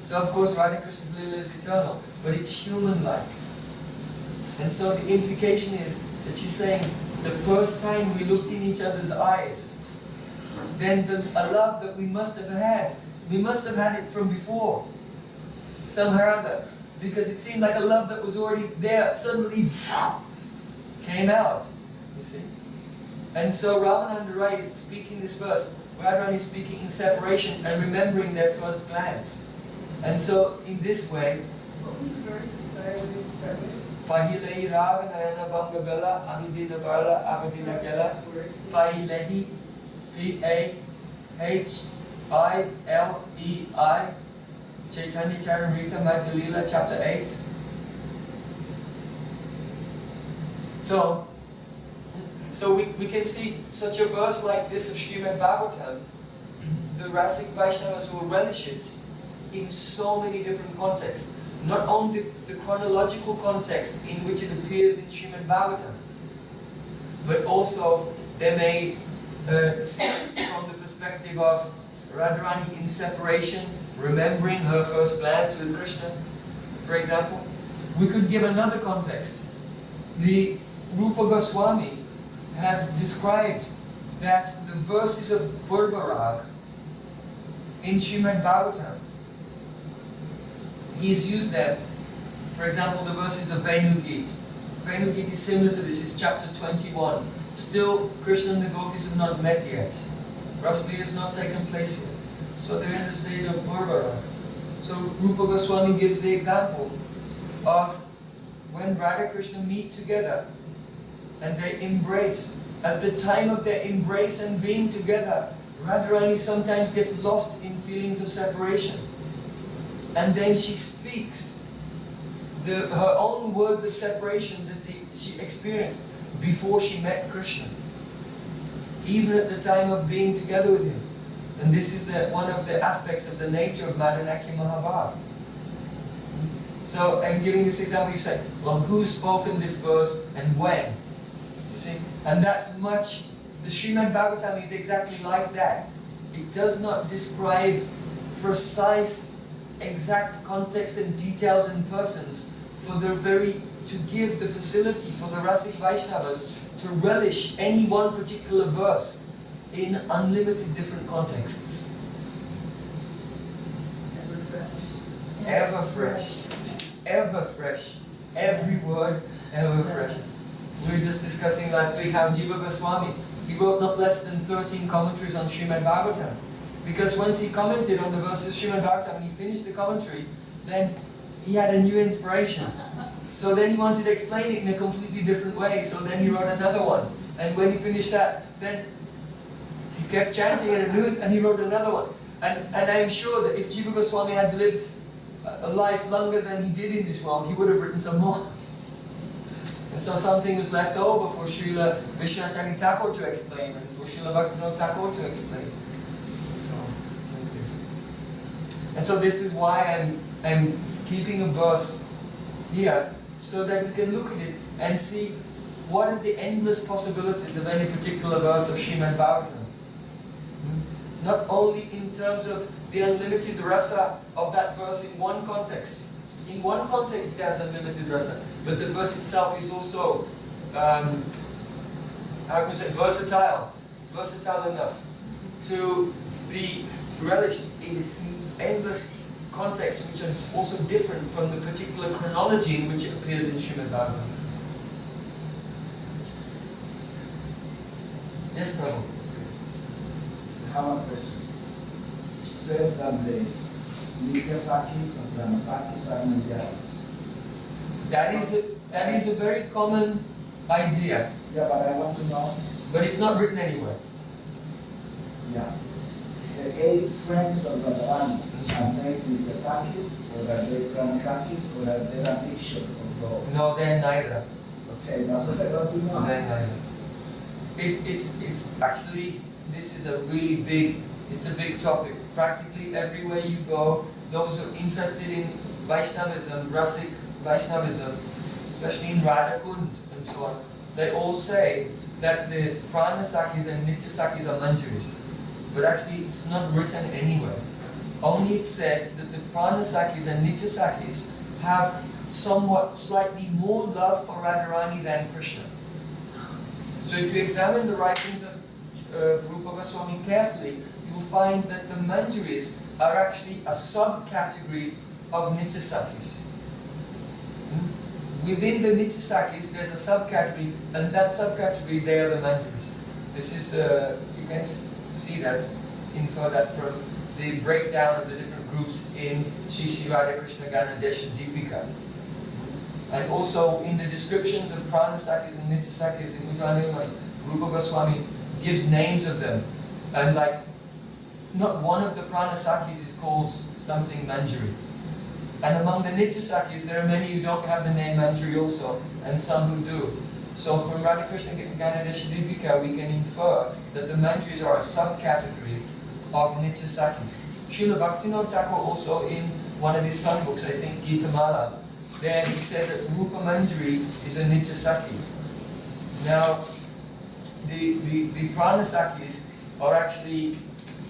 So of course Radha Krishna's Lila is eternal, but it's human-like. And so the implication is that she's saying, the first time we looked in each other's eyes, then a love that we must have had it from before, somehow or other, because it seemed like a love that was already there, suddenly came out, you see. And so Ramananda Rai is speaking this verse, Radharani is speaking in separation and remembering their first glance. And so in this way, What was the verse? I'm sorry, what did it start with? Pahilehi Raganayana Bangabella Amidina Barla Agadina Gela Pahilehi P-A-H-I-L-E-I Chaitanya Charitamrita Madhya chapter 8. So we can see such a verse like this of Srimad Bhagavatam, the Rasic Vaishnavas will relish it in so many different contexts. Not only the chronological context in which it appears in Srimad Bhagavatam, but also they may see it from the perspective of Radharani in separation, remembering her first glance with Krishna, for example. We could give another context. The Rupa Goswami has described that the verses of Purvarag in Srimad Bhagavatam, he's used them. For example, the verses of Venugit. Venugit is similar to this, it's chapter 21. Still, Krishna and the gopis have not met yet. Rasli has not taken place yet. So they're in the stage of Purvarag. So Rupa Goswami gives the example of when Radha Krishna meet together and they embrace. At the time of their embrace and being together, Radharani sometimes gets lost in feelings of separation. And then she speaks her own words of separation that she experienced before she met Krishna, even at the time of being together with him. And this is one of the aspects of the nature of Madanakya Mahabhav. So I'm giving this example, you say, well, who's spoken this verse and when? You see? And that's much, the Srimad Bhagavatam is exactly like that. It does not describe precise, exact context and details and persons to give the facility for the Rasic Vaishnavas to relish any one particular verse in unlimited different contexts. Ever fresh. Ever fresh. Ever fresh. Every word, ever fresh. We were just discussing last week how Jiva Goswami, he wrote not less than 13 commentaries on Srimad Bhagavatam. Because once he commented on the verses of Srimad Bhagavatam and he finished the commentary, then he had a new inspiration. So then he wanted to explain it in a completely different way, so then he wrote another one. And when he finished that, then he kept chanting it and he wrote another one. And I'm sure that if Jiva Goswami had lived a life longer than he did in this world, he would have written some more. And so something was left over for Srila Vishwanath Thakur to explain and for Srila Bhaktivinoda Thakur to explain. So, like this. And so this is why I'm keeping a verse here, so that we can look at it and see what are the endless possibilities of any particular verse of Srimad Bhagavatam. Not only in terms of the unlimited rasa of that verse in one context. In one context it has unlimited rasa, but the verse itself is also, how can we say, versatile enough to be relished in endless contexts which are also different from the particular chronology in which it appears in Srimad Bhagavatam. Yes, Prabhu? I have a question. It says that the Nityasakis and Brahmasakis are Mandyalis. That is a very common idea, Yeah, but I want to know, but it's not written anywhere. yeah, the 8 friends of Radharani, are they Nityasakis, or are they Brahmasakis, or are they a mixture of both? No, they're neither. Okay, that's what I want to know. They're neither. It's actually, this is a really big, it's a big topic. Practically everywhere you go, those who are interested in Vaishnavism, Rasik Vaishnavism, especially in Radha Kund and so on, they all say that the Pranasakis and Nityasakis are Manjaris. But actually it's not written anywhere. Only it's said that the Pranasakis and Nityasakis have somewhat slightly more love for Radharani than Krishna. So if you examine the writings of Rupa Goswami carefully, you will find that the Manjaris are actually a subcategory of Nityasakis. Within the Nityasakis, there's a subcategory, and that subcategory, they are the Manjaris. This is you can see that, infer that from the breakdown of the different groups in Shri Radha Krishna Ganadesha Deepika. And also in the descriptions of Pranasakis and Nityasakis in Ujjvalamani, Rupa Goswami gives names of them. And like, not one of the Pranasakis is called something Manjari. And among the Nityasakis, there are many who don't have the name Manjari also, and some who do. So from Radha Krishna Ganadesha Deepika, we can infer that the Manjaris are a subcategory of Nityasakis. Srila Bhaktivinoda Thakur also in one of his songbooks, I think Gita Mala, there he said that Rupa Manjari is a Nityasaki. Now, the Pranasakis are actually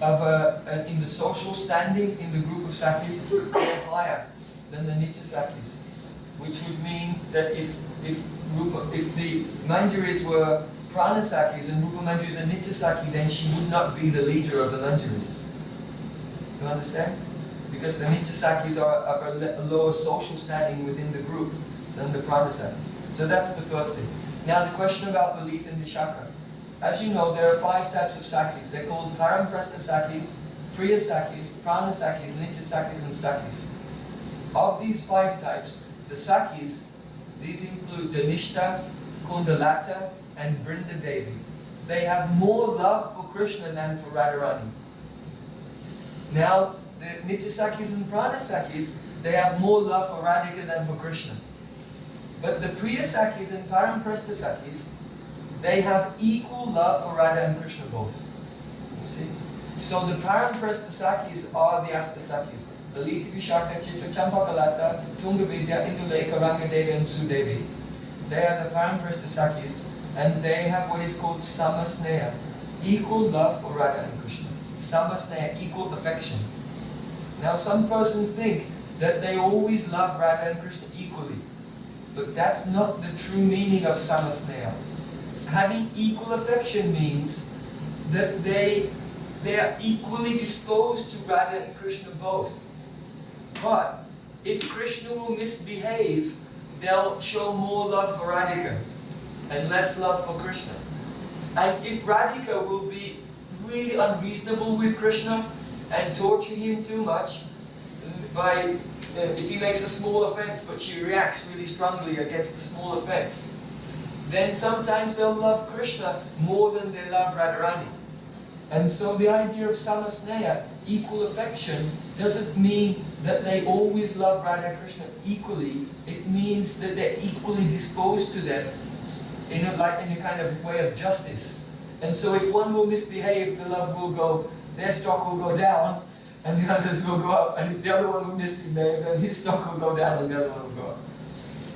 of in the social standing in the group of Sakis, they're higher than the Nityasakis, which would mean that if the Manjaris were Pranasakis and Rupa Manjari is a Nityasaki, then she would not be the leader of the Manjaris. You understand? Because the Nityasakis are of a lower social standing within the group than the Pranasakis. So that's the first thing. Now the question about Lalita and Vishaka. As you know, there are 5 types of Sakis. They're called Paramprastha Sakis, Priya Sakis, Pranasakis, Nityasakis, and Sakis. Of these 5 types, the Sakis, these include Dhanishta, Kundalata, and Brinda Devi. They have more love for Krishna than for Radharani. Now, the Nityasakis and Pranasakis, they have more love for Radhika than for Krishna. But the Priya Sakis and Paramprastha Sakis, they have equal love for Radha and Krishna both. You see? So the Paramprastha Sakis are the Astasakis. Lalita, Vishaka, Chitra, Champakalata, Tungavidya, Induleka, Rangadevi, and Sudevi. They are the Paramprastha Sakis, and they have what is called Samasneha, equal love for Radha and Krishna. Samasneha, equal affection. Now some persons think that they always love Radha and Krishna equally. But that's not the true meaning of Samasneha. Having equal affection means that they are equally disposed to Radha and Krishna both. But if Krishna will misbehave, they'll show more love for Radhika and less love for Krishna. And if Radhika will be really unreasonable with Krishna and torture him too much by if he makes a small offense but she reacts really strongly against the small offense, then sometimes they'll love Krishna more than they love Radharani. And so the idea of Samasneha, equal affection, doesn't mean that they always love Radha Krishna equally. It means that they're equally disposed to them in a kind of way of justice. And so if one will misbehave, the love will go, their stock will go down, and the others will go up. And if the other one will misbehave, then his stock will go down and the other one will go up.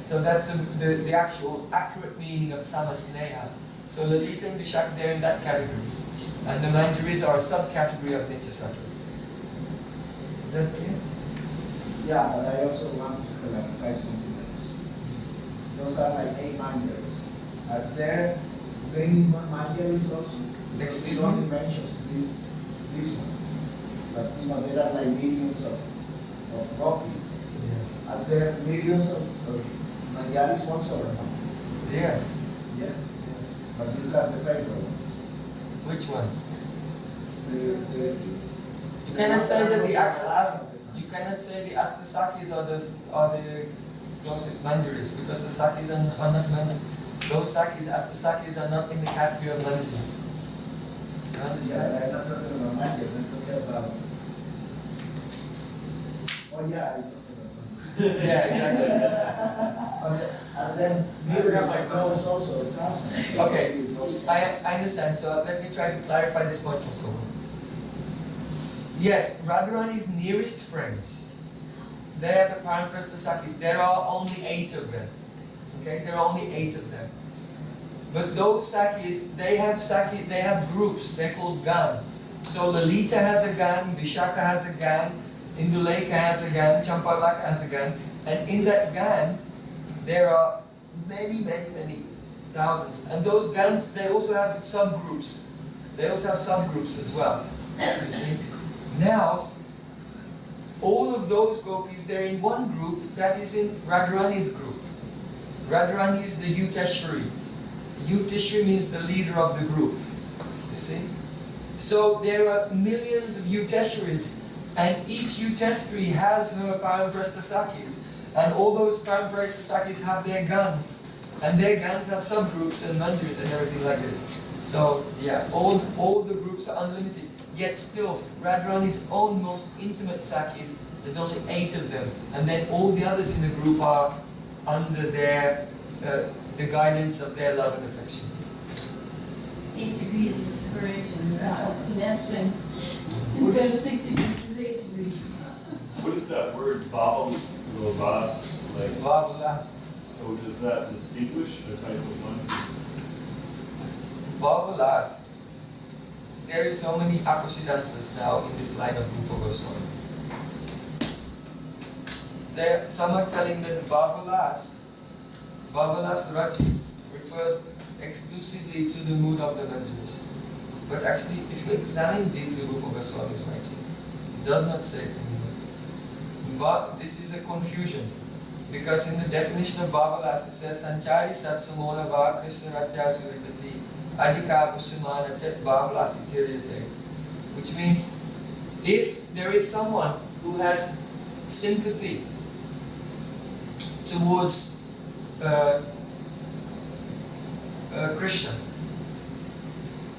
So that's the actual accurate meaning of Samasneha. So Lalita and Vishaka, they're in that category. And the Manjaris are a subcategory of Nityasaki. Is that clear? Yeah, but I also want to clarify something else. Those are like 8 Manjaris. Are there 21 Manjaris also? Excuse it me? only mentions this these ones. But there are like millions of gopis. Yes. Are there millions of Manjaris also or not? Yes. Yes. But these are the favorite ones. Which ones? The You cannot say that you cannot say the Astasakis are the closest Manjaris, because the Sakis are not Manjari. Those Sakis, Astasakis, are not in the category of Manjari. You understand? Yeah, I'm not talking about Manjaris, I'm talking about. Oh yeah, I'm talking about. Yeah, exactly. And then millions of those also Krsna. Okay, I understand. So let me try to clarify this point also. Yes, Radharani's nearest friends, they are the Paramprasta Sakis. There are only 8 of them. Okay, there are only 8 of them. But those Sakis, they have groups. They're called Gan. So Lalita has a Gan, Vishaka has a Gan, Induleka has a Gan, Champalaka has a Gan, and in that Gan, there are many thousands. And those Gans, they also have subgroups. They also have subgroups as well. You see? Now, all of those gopis, they're in one group that is in Radharani's group. Radharani is the Yuteshwari. Yuteshwari means the leader of the group. You see? So there are millions of Yuteshwaris, and each Yuteshwari has her Paramprasta Sakis. And all those Paramprasta Sakis have their Gans. And their Gans have subgroups and Manjaris and everything like this. So, yeah, all the groups are unlimited. Yet still, Radharani's own most intimate Sakis, there's only 8 of them. And then all the others in the group are under their, the guidance of their love and affection. 8 degrees of separation, in that sense. Instead of 60 degrees, it's 8 degrees. What is that word, Vabalas? Like, Vabalas. so does that distinguish a type of one? Vabalas. There is so many Akushidansas now in this line of Rupa Goswami. Some are telling that Vabalas Rati refers exclusively to the mood of the Manjaris. But actually, if you examine deeply Rupa Goswami's writing, it does not say it anywhere. But this is a confusion, because in the definition of Vabalas it says Sanchari Satsamona Va Krishna Ratya Suripati Adhika Pusimana Tet Vabalas Itiriyate, which means if there is someone who has sympathy towards Krishna,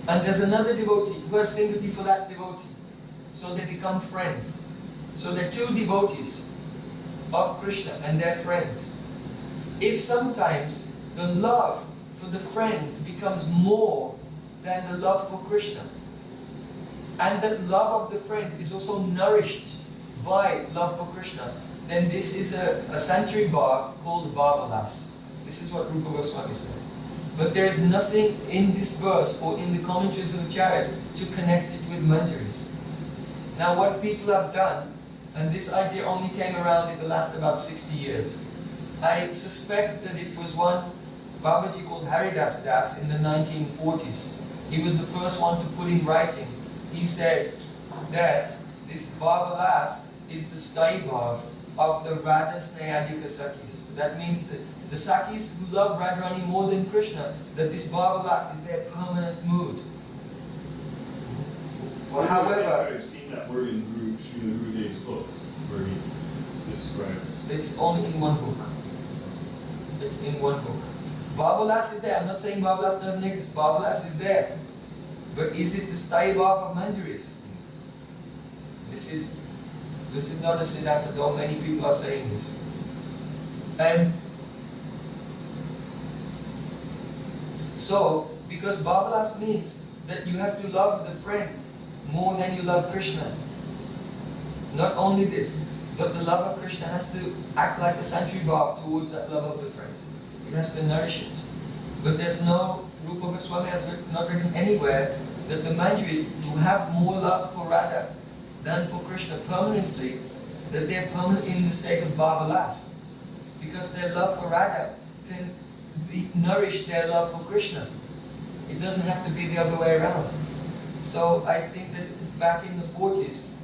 and there's another devotee who has sympathy for that devotee, so they become friends. So they're 2 devotees of Krishna and they're friends. If sometimes the love for the friend becomes more than the love for Krishna, and that love of the friend is also nourished by love for Krishna, then this is a sanctuary bhav called Bhavalas. This is what Rupa Goswami said. But there is nothing in this verse or in the commentaries of Acharyas to connect it with Manjaris. Now what people have done, and this idea only came around in the last about 60 years. I suspect that it was one Babaji called Haridas Das in the 1940s. He was the first one to put in writing. He said that this Bhavalas is the Staibhav of the Radha Snehadika Sakis. That means that the Sakis who love Radharani more than Krishna, that this Bhavalas is their permanent mood. Well, However, I've seen that word in Srila Gurudev's books, where he describes. it's only in one book. It's in one book. Bhavalas is there. I'm not saying Bhavalas doesn't exist. Bhavalas is there. But is it the Staibhav of Manjaris? This is not a Siddhanta, though many people are saying this. And so, because Bhavalas means that you have to love the friend more than you love Krishna. Not only this, but the love of Krishna has to act like a sanctuary bhav towards that love of the friend. It has to nourish it. But there's no, Rupa Goswami has not written anywhere that the Manjaris who have more love for Radha than for Krishna permanently, that they're permanently in the state of Bhavalas. Because their love for Radha can nourish their love for Krishna. It doesn't have to be the other way around. So I think that back in the 40s,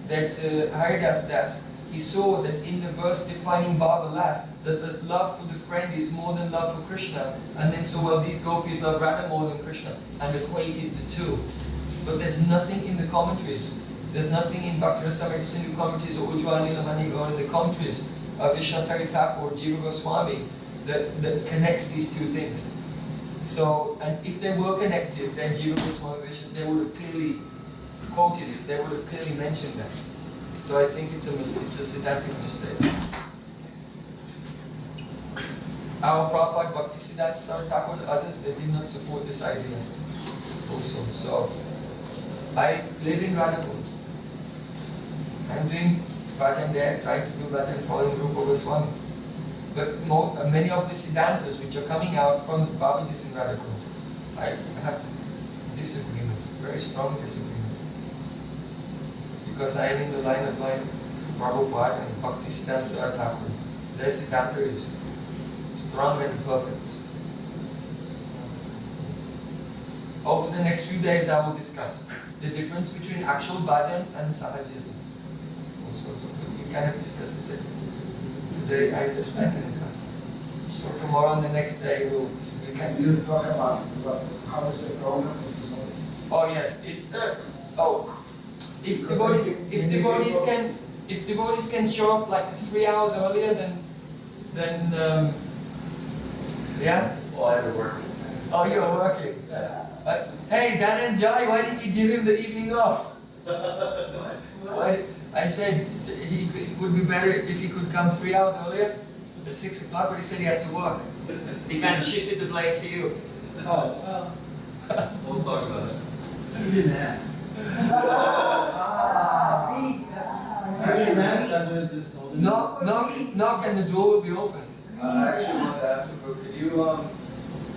that Haridas Das, he saw that in the verse defining Bhava last, that the love for the friend is more than love for Krishna. And then so, well, these gopis love Radha more than Krishna, and equated the two. But there's nothing in the commentaries, there's nothing in Bhakti Rasamrita Sindhu commentaries or Ujjwala Nilamani or in the commentaries of Vishnatari Thakur or Jiva Goswami that connects these two things. So, and if they were connected, then Jiva Goswami Vishnu, they would have clearly quoted it, they would have clearly mentioned that. So I think it's a Siddhantic mistake. Our Prabhupada, Bhakti Siddhanta Saraswati Thakur and others, they did not support this idea also. So, I live in Radhakund. I'm doing bhajan there, trying to do bhajan following Rupa Goswami. But many of the Siddhantas which are coming out from Babaji's in Radhakund, I have disagreement, very strong disagreement. Because I am in the line of my Prabhupada and Bhakti Siddhanta Saraswati Thakur. Their Siddhanta is strong and perfect. Over the next few days I will discuss the difference between actual bhajan and sahajism. So we cannot discuss it today. I just met in fact. So tomorrow and the next day we can discuss. You talk about how is the program? Oh yes, it's if devotees can show up like 3 hours earlier, then yeah. Well, I have to work. Oh, you're working. Hey, Dan and Jai, why didn't you give him the evening off? I said it would be better if he could come 3 hours earlier at 6 o'clock, but he said he had to work. He kind of shifted the blame to you. Oh. We'll talk about it. You didn't ask. I didn't ask, I would just told him. Knock and the door will be opened. I actually wanted to ask you, could you,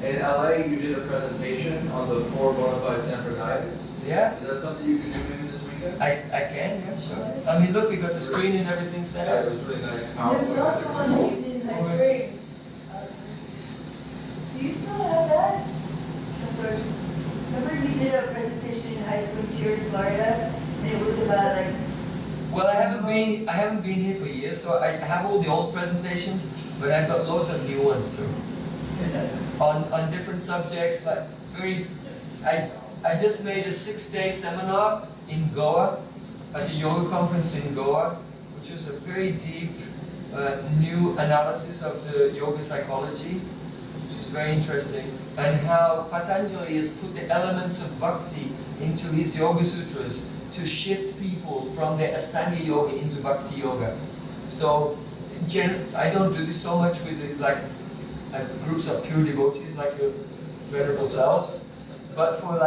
in LA you did a presentation on the 4 bona fide Sampradayas. Yeah? Is that something you can do maybe this weekend? I can, yes, sure. I mean, look, we got the screen and everything set Yeah, up. it was really nice. There was also one that you did in High Springs. Do you still have that? Remember you did a presentation in High Springs here in Florida, and it was about like. Well, I haven't been here for years, so I have all the old presentations, but I've got loads of new ones too. On different subjects, like I just made a 6-day seminar in Goa, at a yoga conference in Goa, which was a very deep, new analysis of the yoga psychology, which is very interesting, and how Patanjali has put the elements of bhakti into his yoga sutras to shift people from their Ashtanga yoga into Bhakti Yoga. So, I don't do this so much with groups of pure devotees like your venerable selves, but for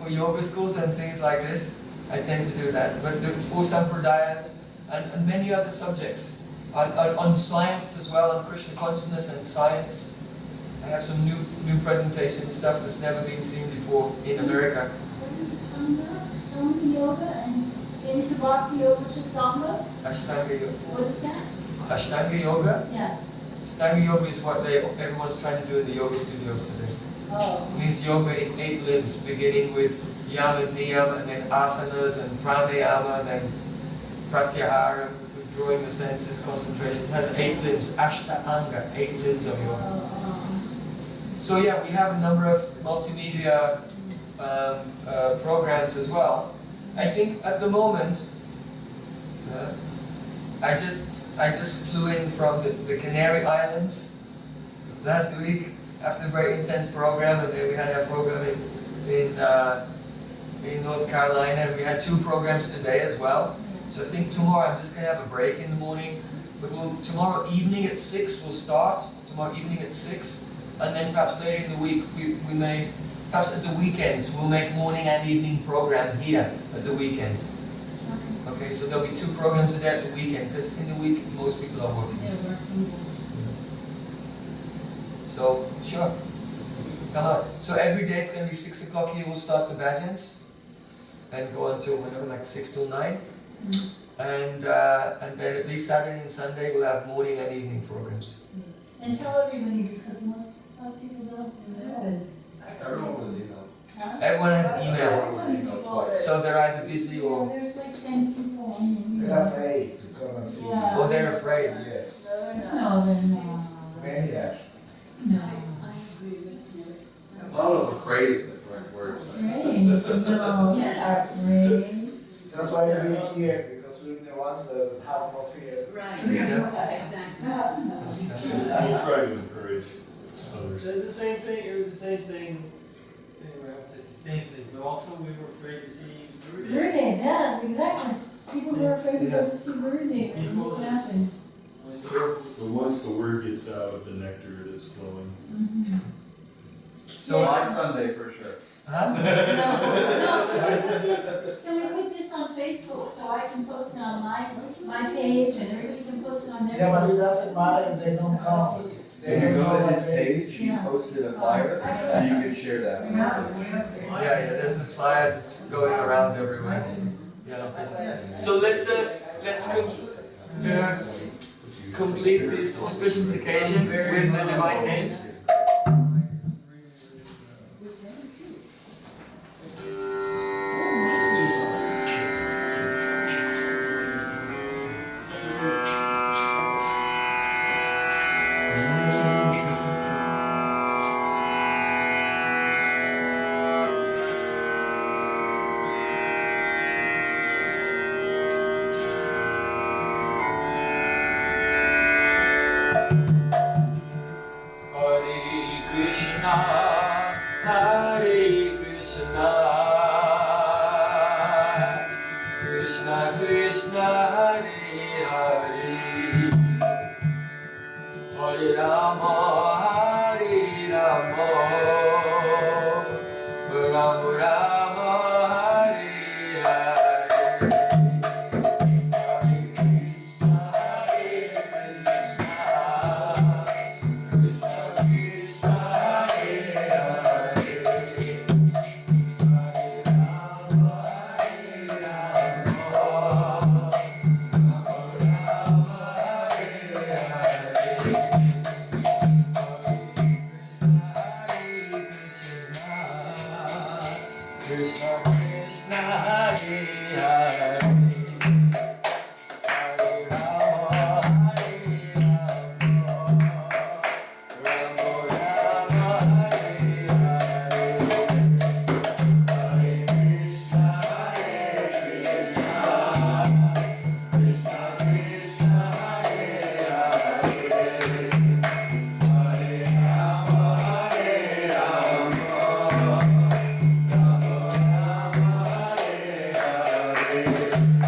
yoga schools and things like this, I tend to do that. But for Sampradayas and many other subjects, on science as well, on Krishna consciousness and science, I have some new presentation stuff that's never been seen before in America. What is the Stanga Yoga and into Bhakti Yoga to Stanga? Ashtanga Yoga. What is that? Ashtanga Yoga? Yeah. Ashtanga Yoga is what everyone's trying to do in the yoga studios today. Oh. It means yoga in 8 limbs, beginning with yama and niyama, and then asanas and pranayama, and then pratyahara, withdrawing the senses, concentration. It has 8 limbs, ashtanga, 8 limbs of yoga. So yeah, we have a number of multimedia programs as well. I think at the moment, I just flew in from the Canary Islands last week after a very intense program, and then we had our program in North Carolina, and we had 2 programs today as well. So I think tomorrow I'm just going to have a break in the morning, but tomorrow evening at 6 we'll start, tomorrow evening at 6, and then perhaps later in the week we may, perhaps at the weekends, we'll make morning and evening program here at the weekend. Okay, so there'll be 2 programs a day at the weekend, because in the week most people are working. They're working. So, sure, come on. So every day it's going to be 6 o'clock here, we'll start the bhajans, and go until whenever, like 6 till 9. And then at least Saturday and Sunday we'll have morning and evening programs. And tell everybody, because most people don't know. Everyone was emailed. Huh? Everyone had an email. Everyone was emailed twice. So they're either busy Yeah, or there's like 10 people. I mean, They're afraid to come and see. Yeah. or they're afraid. Yes, No, they're not. many are. No. Well, afraid is the correct word. Afraid? No, Yeah. afraid. That's why we're here, because we're the ones that have no fear. Right. Yeah. Exactly. We'll try to encourage others. It's the same thing, it was the same thing, anyway, I would say it's the same thing, but also we were afraid to see Gurudev. Gurudev, yeah, exactly. People were afraid to go to see Gurudev. And what happened? But once the word gets out, the nectar is flowing. So My Sunday for sure. huh? No, can we put this on Facebook so I can post it on my page and everybody can post it on their page? Yeah, but it doesn't matter if they don't come. They If you don't go come to his and they- page, he posted a flyer, so you can share that. Yeah, there's a flyer that's going around everywhere. Yeah, on Facebook. So let's complete this auspicious occasion with the divine names. Hare Krishna, Krishna Krishna, Hare Hare, Hare Rama, Hare Rama, Rama Rama, Hare Hare. Krishna Krishna Hare Hare, Hare Rama Hare Rama, Rama Rama Hare Hare, Hare Krishna Hare Krishna, Krishna Krishna Hare Hare, Hare Rama Hare Rama, Rama Rama Hare Hare.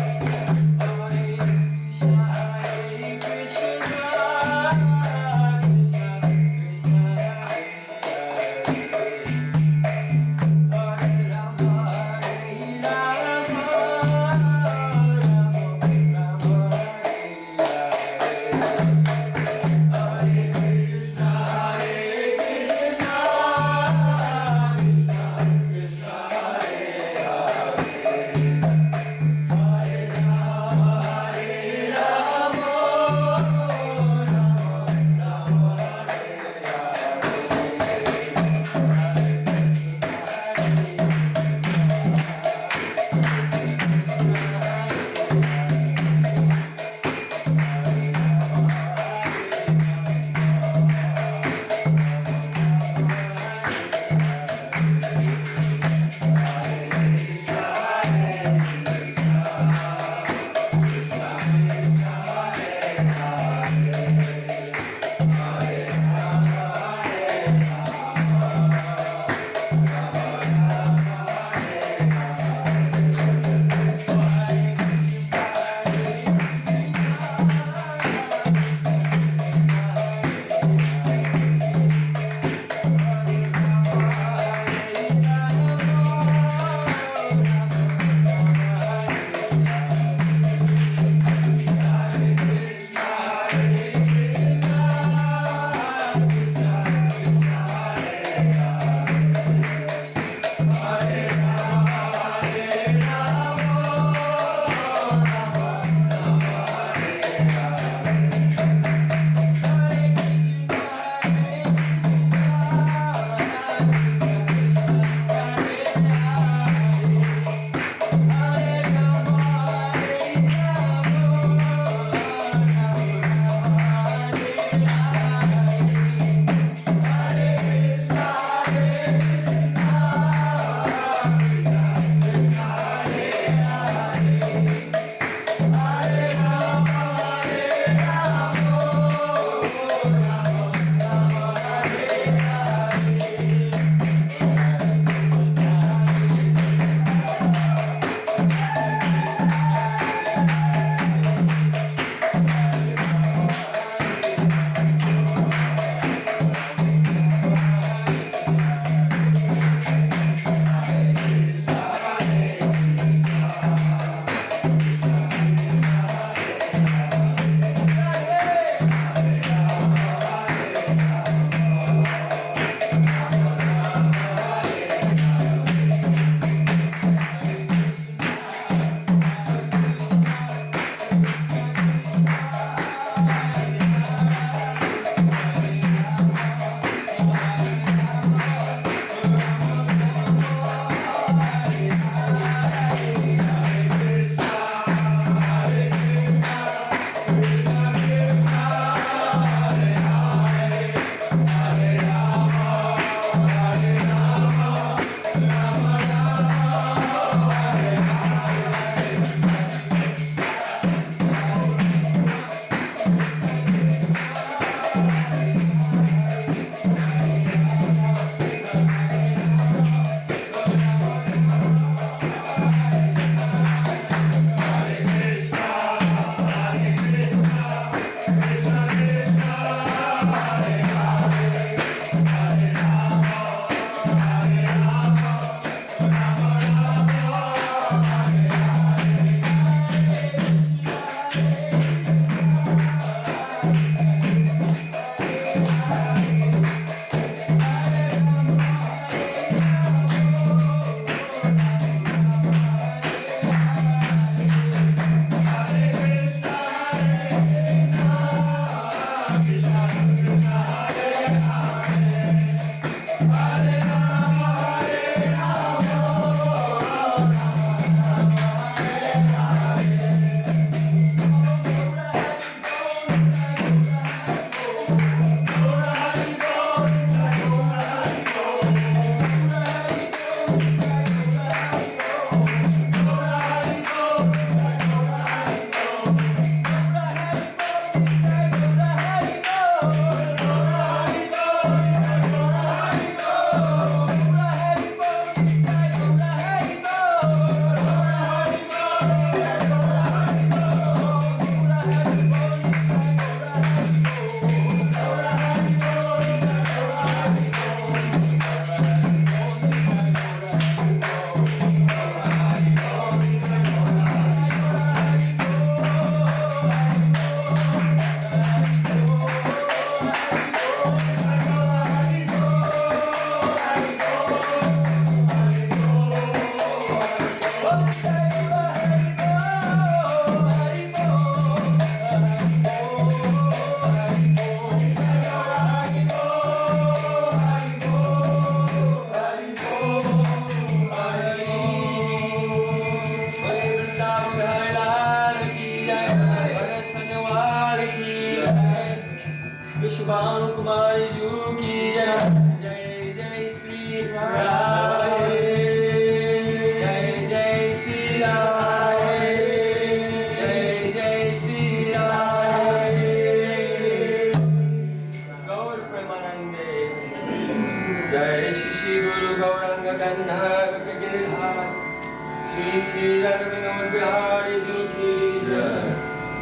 Shri Radha Vinod Bihari Ji ki jai.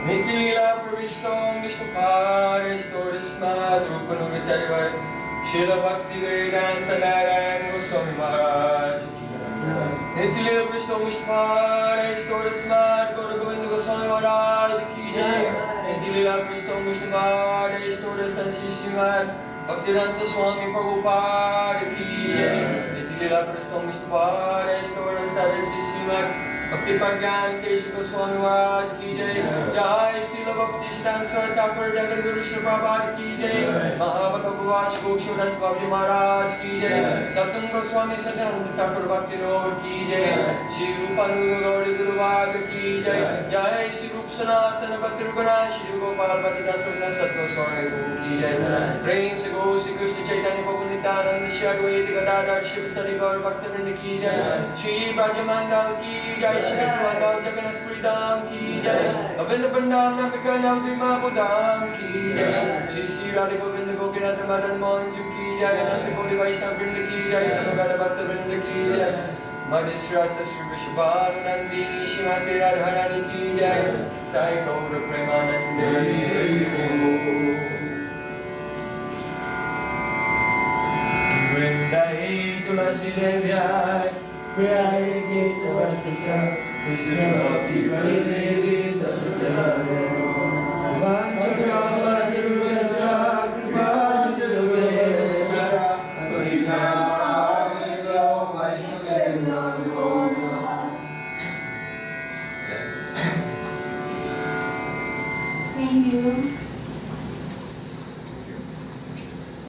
Nitya Leela Pravishtam Vishnu Parishto Smad Rupanam Vicharivar Srila Bhakti Vedanta Narayan Goswami Maharaj ki jai. Nitya Leela Pravishtam Vishnu Parishto Smad Gaura Govinda Goswami Maharaj ki jai. Nitya Leela Pravishtam Vishnu Parishto Srimad Bhaktivedanta Swami Prabhupada ki jai. Nitya Leela Pravishtam Vishnu Parishto Srimad Bhakti Pragyan Kesha Goswami Maharaj ki jai. Jai Srila Bhakti Siddhanta Saraswati Thakur Jagat Guru Srila Prabhupada ki jai. Mahabhagavash Gokshura Swami Maharaj ki jai. Satam Goswami Sajananda Thakur Bhakti Yoga ki jai. Shri Rupanuga Gauri Guru Bhagavad ki jai. Jai Shri Rup Sanatana Bhakti Rugana Shri Gopal Bhakti Dasuna Sat Goswami Guru ki jai. Prem se Go Shri Krishna Chaitanya Prabhu Nityananda Shri Advaita Gadadhar Shiva Sari Gaur Bhakta Vrinda ki jai. Shri Brajamandal ki jai. Shri Mandal Jagannath Puri Dham ki jai. Govinda Bandam Nambika Navdima Budam ki jai. Shri Sri Radha Govinda Gopinath Madan Mohanju ki jai. Ananta Koli Vaishnava Vrinda ki jai. Samagada Bhakta Vrinda ki jai. Madhisrasa Shri Vishwabhanandi Shrimati Radharani ki jai. Jai Gaura Premanande. Vrindai Tulasi Devyai Prayage Savasita Krishna Bhakti Devi Satya